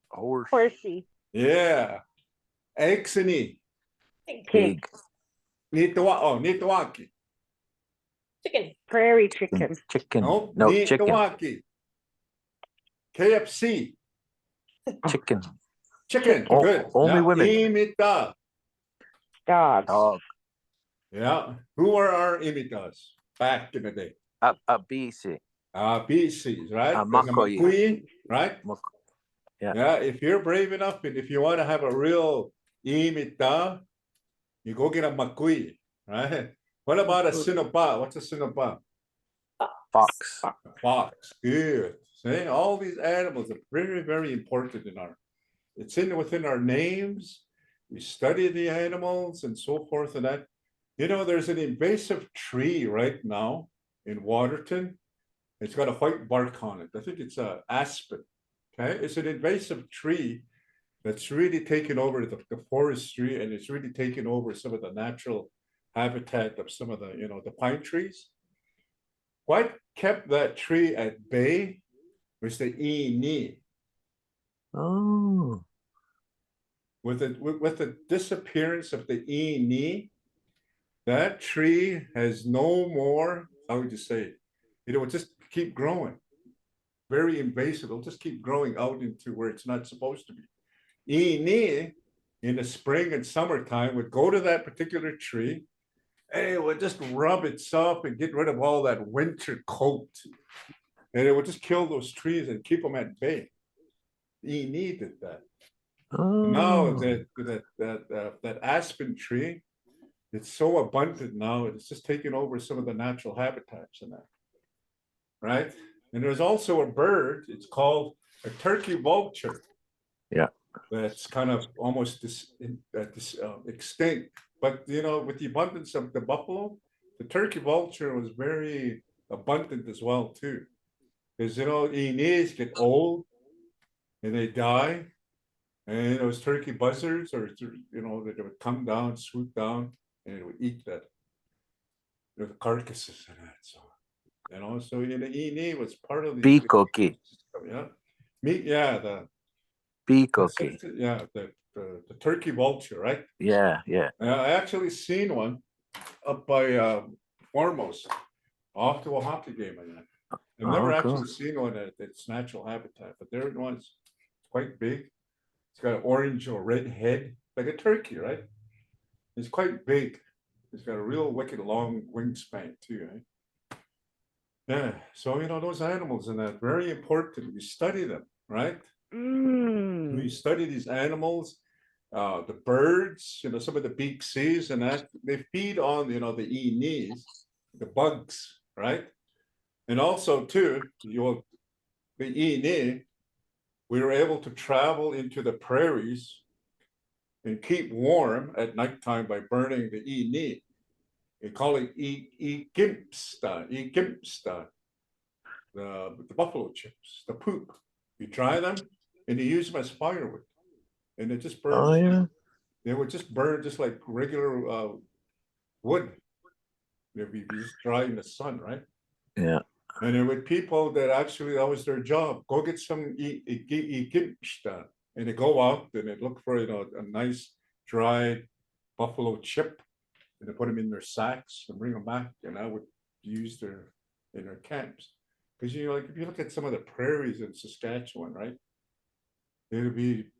Horse. Horsey. Yeah. Exini. Pig. Nitawaki. Chicken. Prairie chicken. Chicken. No, chicken. Nitawaki. KFC. Chicken. Chicken. Oh, Good. only Yeah. women. Imita. Dog. Dog. Yeah. Who are our imitas back in the day? BC. BCs, right? There's a Makoyi. Makoyi, right? Yeah. Yeah. If you're brave enough and if you want to have a real imita, you go get a Makoyi, right? What about a Sinapa? What's a Sinapa? Fox. Fox. Good. See, all these animals are very, very important in it's within our names. We study the animals and so forth and that. There's an invasive tree right now in Waterton. It's got a white bark on it. I think it's a aspen. Okay, it's an invasive tree that's really taken over the forestry, and it's really taken over some of the natural habitat of some of the pine trees. What kept that tree at bay was the ini. Oh. With the disappearance of the ini, that tree has no more, how would you say, it will just keep growing. Very invasive. It'll just keep growing out into where it's not supposed to be. Ini, in the spring and summertime, would go to that particular tree and it would just rub itself and get rid of all that winter coat. And it would just kill those trees and keep them at bay. Ini did that. Oh. Now that aspen tree, it's so abundant now, it's just taking over some of the natural habitats in that. Right? And there's also a bird, it's called a turkey vulture. Yeah. That's kind of almost extinct. But, with the abundance of the buffalo, the turkey vulture was very abundant as well, too. Because, inis get old and they die. And those turkey buzzards, or they would come down, swoop down, and it would eat the carcasses and that. So, so ini was part of the Peacocky. Yeah, the Peacocky. Yeah, the turkey vulture, right? Yeah. I actually seen one up by Foremost, off to a hockey game. I've never actually seen one at its natural habitat, but there it was. It's quite big. It's got an orange or red head, like a turkey, right? It's quite big. It's got a real wicked long wingspan too, right? Yeah, so those animals and that, very important. We study them, right? We study these animals, the birds, some of the beak seas and that, they feed on, the inis, the bugs, right? And also too, the ini, we were able to travel into the prairies and keep warm at nighttime by burning the ini. They call it gimpsta, the buffalo chips, the poop. You dry them and you use them as firewood, and it just burns. Oh yeah. They would just burn just like regular wood. They'd be just dry in the sun, right? Yeah. And there were people that actually, that was their job. Go get some gimpsta, and they go out and they look for a nice dry buffalo chip, and they put them in their sacks and bring them back, and I would use in their camps. Because if you look at some of the prairies in Saskatchewan, right, it'll be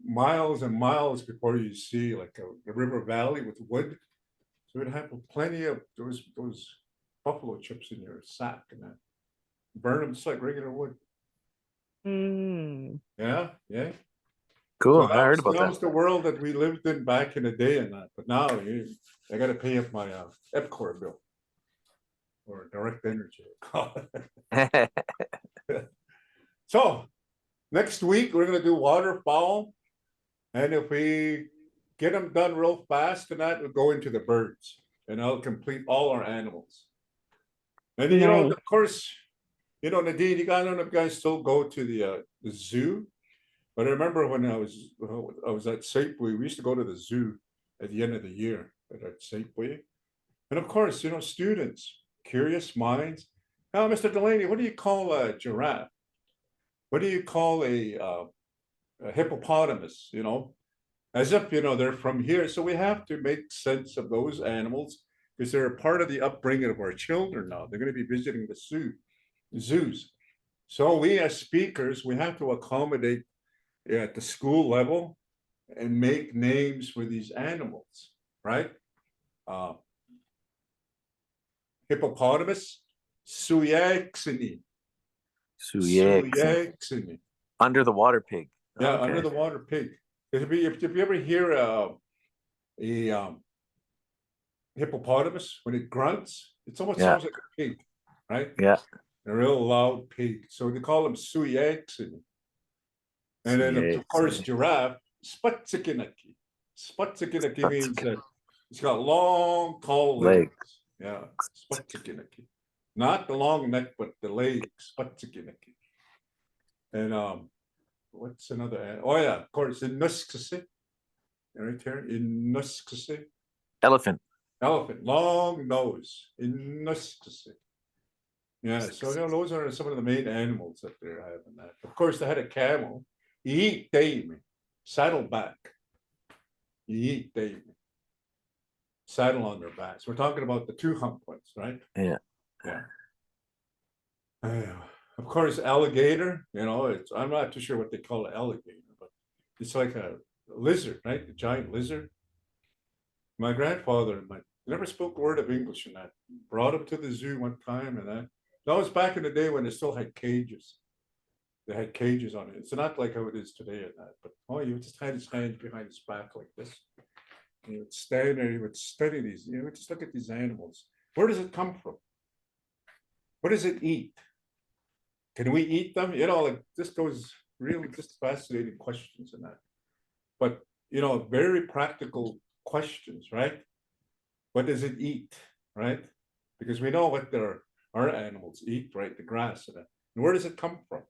miles and miles before you see like a river valley with wood. So it'd have plenty of those buffalo chips in your sack and that. Burn them just like regular wood. Yeah. Cool. So I heard about that that. was the world that we lived in back in the day and that. But now I got to pay up my EPCOR bill or direct energy. So next week we're gonna do waterfowl, and if we get them done real fast, and that we'll go into the birds, and I'll complete all our animals. And you know, Nice. of course, you know, Nadine, I don't know if you guys still go to the zoo, but I remember when I was at Safeway, we used to go to the zoo at the end of the year at Safeway, and of course, you know, students, curious minds. Now, Mr. Delaney, what do you call a giraffe? What do you call a hippopotamus? You know, as if you know they're from here. So we have to make sense of those animals because they're a part of the upbringing of our children now. They're going to be visiting the zoos. So we as speakers, we have to accommodate at the school level and make names for these animals, right? Uh, Hippopotamus, Suyaxini. Suyaxini. Under the water pig. Yeah, Okay. under the water pig. If you ever hear a hippopotamus when it grunts, it almost Yeah. sounds like a pig, right? Yeah. A real loud pig. So they call them Suyaxini. And then of course giraffe, Spatsikinaki. Spatsikinaki means that it's got long, tall legs. Yeah, Spatsikinaki. Not the long neck, but the legs, Spatsikinaki. And what's another? Oh yeah, of course, in Nov6. Right here, in Nov6. Elephant. Elephant, long nose, in Nov6. Yeah, so you know, those are some of the main animals that they're having. That, of course, they had a camel. Eat Dame, saddleback. Eat Dame, saddle on their backs. We're talking about the two hump ones, right? Yeah. Yeah. Of course, alligator. You know, I'm not too sure what they call an alligator, but it's like a lizard, right? A giant lizard. My grandfather never spoke a word of English in that. Brought him to the zoo one time, and that was back in the day when they still had cages. They had cages on it. It's not like how it is today and that, but you just had his hands behind his back like this. And he would stand there, he would study these, you know, just look at these animals. Where does it come from? What does it eat? Can we eat them? You know, like this goes really just fascinating questions in that. But you know, very practical questions, right? What does it eat, right? Because we know what our animals eat, right? The grass and that. And where does it come from?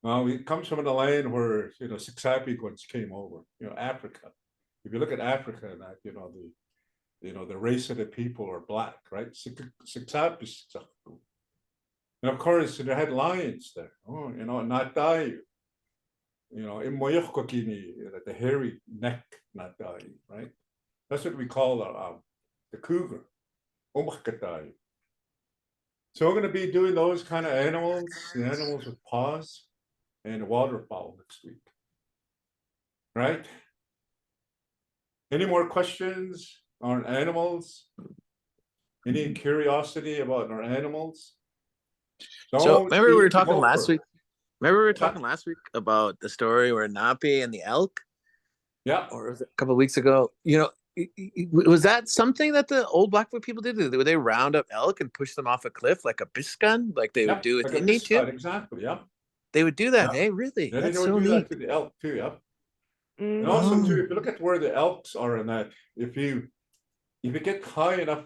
Well, it comes from a land where you know Sixapiquans came over, you know, Africa. If you look at Africa and that, the race of the people are black, right? Sixapiquans. And of course, they had lions there. Oh, you know, Natayu. You know, Imoyohkokini, the hairy neck Natayu, right? That's what we call the cougar. Omakatayu. So we're going to be doing those kind of animals, the animals with paws, and waterfowl next week. Right? Any more questions on animals? Any curiosity about our animals? So remember we were talking Gopher. last week. Remember we were talking last week about the story where Napi and the elk? Yeah. Or was it a couple of weeks ago? You know, was that something that the old Blackfoot people did? Would they round up elk and push them off a cliff like a biscun, like they would do with like Indy too? Exactly. Yeah. They would do that. Yeah. Hey, really? Yeah, That's they so would do neat. that to the elk too. Yeah. And also too, if you look at where the elks are in that, if you get high enough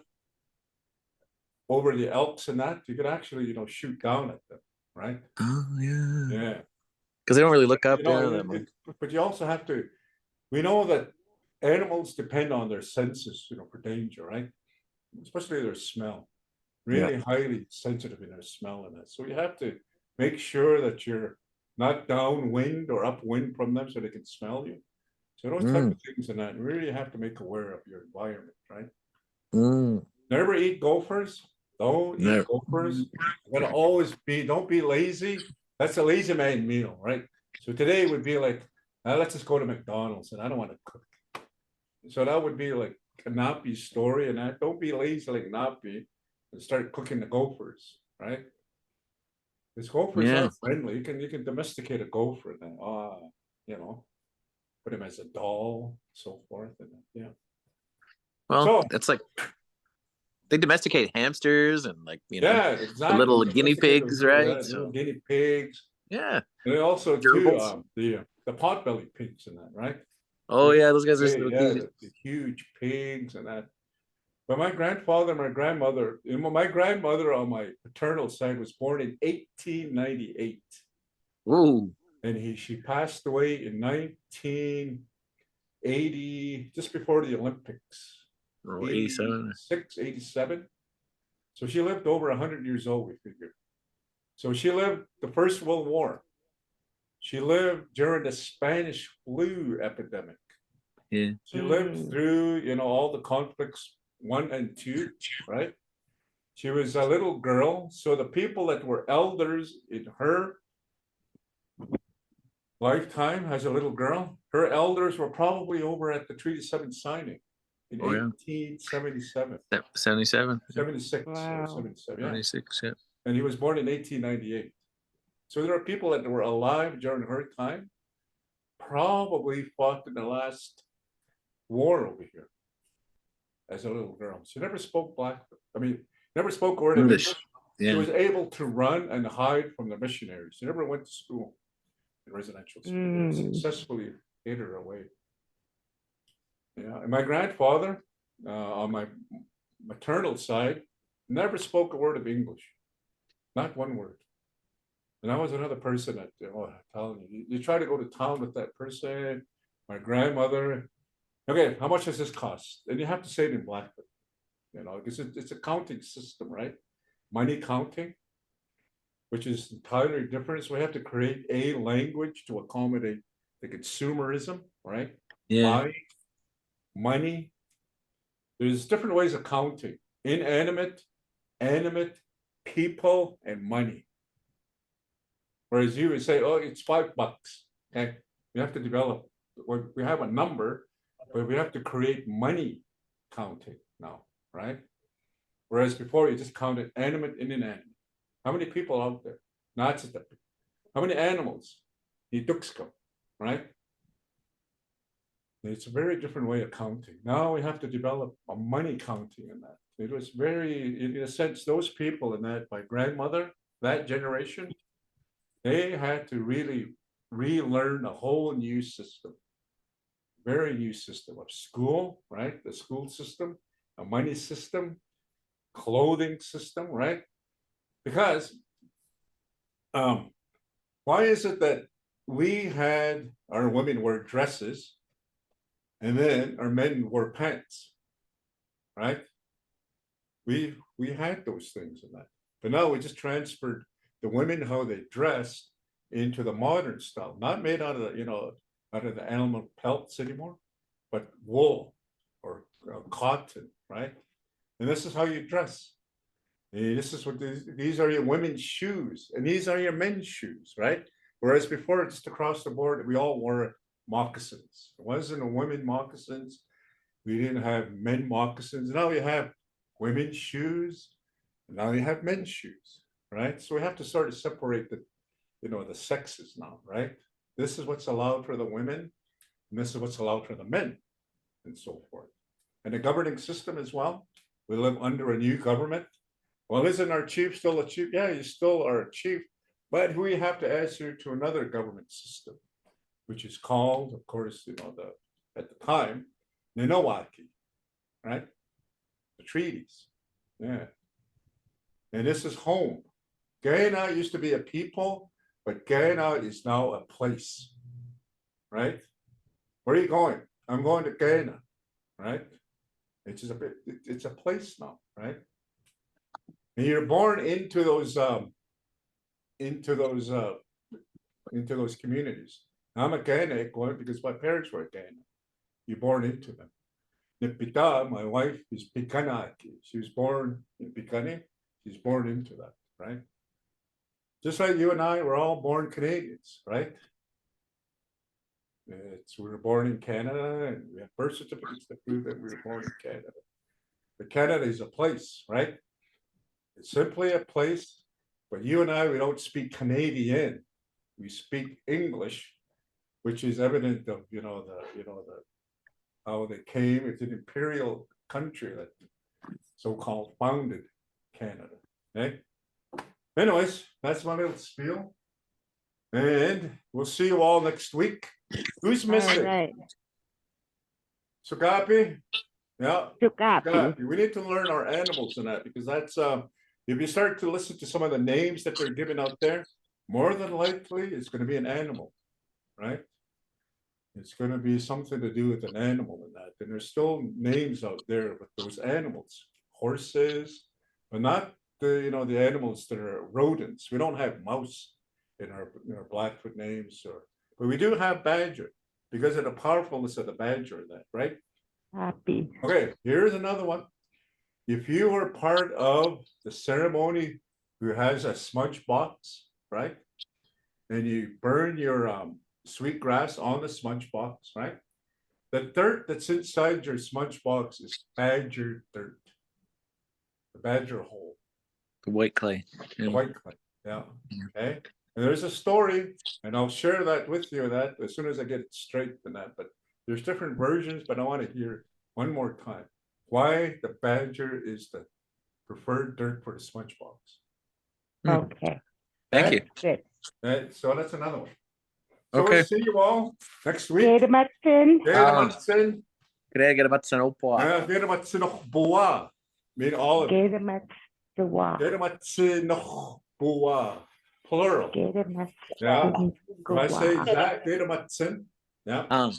over the elks and that, you could actually, you know, shoot down at them, right? Oh yeah. Yeah. Because they don't really look up. You know, but you also have to. We know that animals depend on their senses, you know, for danger, right? Especially their smell. Really highly sensitive in their smell and that. So you have to make sure that you're not downwind or upwind from them so they can smell you. So those type of things and that, you really have to make aware of your environment, right? Never eat gophers. Don't eat gophers. You gotta always don't be lazy. That's a lazy man meal, right? So today would be like, let's just go to McDonald's and I don't want to cook. So that would be like a Napi story and that. Don't be lazy like Napi and start cooking the gophers, right? Because gophers are friendly. You can domesticate a gopher then. You know. put him as a doll, so forth, and yeah. Well, So- it's like they domesticate hamsters and like Yeah, the exactly. little guinea Domesticated pigs, little, right? yeah, little So guinea pigs, yeah. and then also too Gerbils. the potbelly pigs and that, right? Oh yeah, those guys are Hey, so yeah, cute. the huge pigs and that. But my grandfather, my grandmother, my grandmother on my paternal side was born in 1898, Ooh. and she passed away in 1980, just before the Olympics. Oh, 87. 86, 87. So she lived over 100 years old, we figure. So she lived the First World War. She lived during the Spanish flu epidemic. Yeah. She lived through, all the conflicts 1 and 2, right? She was a little girl. So the people that were elders in her lifetime as a little girl, her elders were probably over at the Treaty 7 signing in Oh, yeah. 1877, 77. 76 Wow. or 77, yeah. 76, yeah. And he was born in 1898. So there are people that were alive during her time, probably fought in the last war over here as a little girl. She never spoke Blackfoot. I mean, never spoke a word of English. English. Yeah. She was able to run and hide from the missionaries. She never went to school, in residential school. They successfully hid her away. Yeah, and my grandfather, on my maternal side, never spoke a word of English, not one word. And I was another person that, I'm telling you, you try to go to town with that person. My grandmother, okay, how much does this cost? And you have to say it in Blackfoot, because it's a counting system, right? Money counting, which is entirely different. So we have to create a language to accommodate the consumerism, right? Yeah. Buying, money. There's different ways of counting: inanimate, animate, people, and money. Whereas you would say, oh, it's $5. Okay, we have to develop. We have a number, but we have to create money counting now, right? Whereas before you just counted animate and inanimate. How many people out there? Not just that. How many animals? The Duxco, right? It's a very different way of counting. Now we have to develop a money counting in that. It was very, in a sense, those people in that, my grandmother, that generation, they had to really relearn a whole new system, very new system of school, right? The school system, a money system, clothing system, right? Because why is it that we had our women wear dresses and then our men wore pants, right? We had those things in that, but now we just transferred the women how they dressed into the modern style, not made out of out of the animal pelts anymore, but wool or cotton, right? And this is how you dress. And this is what these are your women's shoes, and these are your men's shoes, right? Whereas before, just across the board, we all wore moccasins. It wasn't a women moccasins. We didn't have men moccasins. Now we have women's shoes. Now you have men's shoes, right? So we have to sort of separate the sexes now, right? This is what's allowed for the women, and this is what's allowed for the men, and so forth. And the governing system as well. We live under a new government. Well, isn't our chief still a chief? Yeah, you still are a chief, but we have to answer to another government system, which is called, of course, at the time, Ninawaki, right? The treaties. Yeah. And this is home. Guyana used to be a people, but Guyana is now a place, right? Where are you going? I'm going to Guyana, right? It's just it's a place now, right? And you're born into those communities. I'm a Guyana going because my parents were Guyana. You're born into them. Nipita, my wife, is Pikanaki. She was born in Pikani. She's born into that, right? Just like you and I, we're all born Canadians, right? We were born in Canada, and we have birth certificates that prove that we were born in Canada. But Canada is a place, right? It's simply a place. But you and I, we don't speak Canadian. We speak English, which is evident of, the how they came. It's an imperial country that so-called founded Canada. Okay. Anyways, that's my little spiel. And we'll see you all next week. Who's All missing? right. Sugapi? Yeah. Sugapi. Sugapi. We need to learn our animals in that, because that's if you start to listen to some of the names that they're giving out there, more than likely it's going to be an animal, right? It's going to be something to do with an animal in that. And there's still names out there with those animals, horses, but not the the animals that are rodents. We don't have mouse in our Blackfoot names, but we do have badger because of the powerfulness of the badger in that, right? Happy. Okay, here's another one. If you were part of the ceremony who has a smudge box, right? And you burn your sweet grass on the smudge box, right? The dirt that's inside your smudge box is badger dirt. The badger hole. The white clay. The Yeah. white clay. Yeah. Okay. And there's a story, and I'll share that with you that as soon as I get it straight and that, but there's different versions, but I want to hear one more time why the badger is the preferred dirt for the smudge box. Okay. Thank you. Good. So that's another one. So Okay. we'll see you all next week. Gedamatsin. Gedamatsin. Gedamatsin. Mean all of it. Gedamatsawa. Gedamatsin. Plural. Yeah. If I say that, Gedamatsin. Yeah.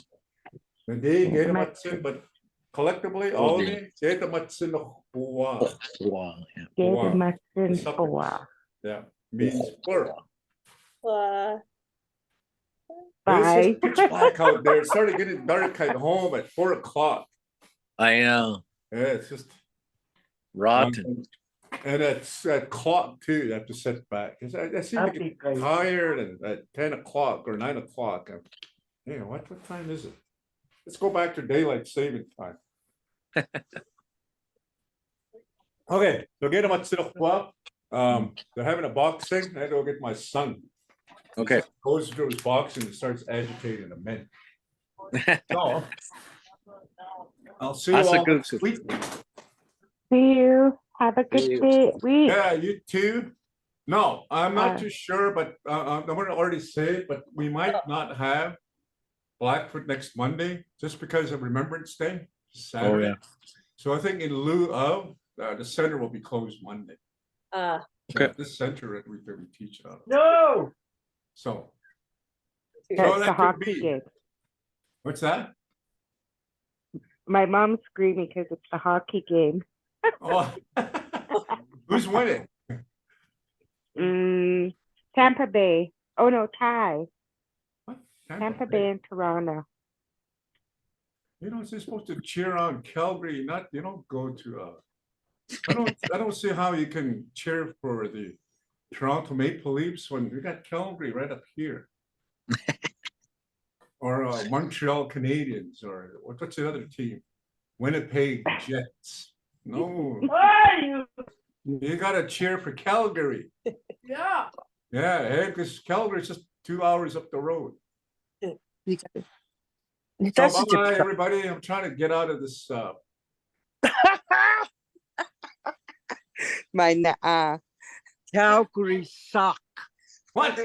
Hindi, Gedamatsin, but collectively, all of it, Gedamatsin. Gedamatsin. Yeah. Means plural. Bye. It's just pitch black out there. It started getting dark at home at 4 o'clock. I know. Yeah, it's just Rotten. and it's that clock too. You have to sit back. I seem to get tired, and at 10 o'clock or 9 o'clock. Yeah, what time is it? Let's go back to daylight saving time. Okay, so get them at they're having a boxing. I had to go get my son. Okay. He goes through his boxing and starts agitating the men. So I'll see you all next week. See you. Have a See you. good week. Yeah, you too. No, I'm not too sure, but I'm going to already say it, but we might not have Blackfoot next Monday just because of Remembrance Day, Saturday. Oh, yeah. So I think in lieu of the center will be closed Monday. Okay. This center that we teach out of. No. So That's the that could hockey be. game. What's that? My mom's screaming because it's the hockey game. Oh, who's winning? Tampa Bay. Oh no, tie. What? Tampa Bay and Toronto. You're supposed to cheer on Calgary, not go to I don't see how you can cheer for the Toronto Maple Leafs when we got Calgary right up here. Or Montreal Canadiens, or what's the other team? Winnipeg Jets. No. You gotta cheer for Calgary. Yeah. Yeah, because Calgary's just 2 hours up the road. That's So bye, everybody. I'm trying to get out of this. My Calgary suck. What?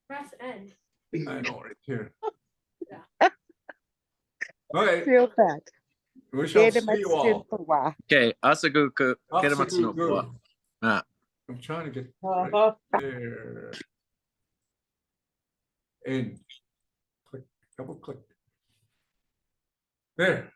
Press N. I know right here. Yeah. Okay, Feel bad. we shall see you all. Okay. Asaguku. Gedamatsin. I'm trying to get right there. In. Click, double click. There.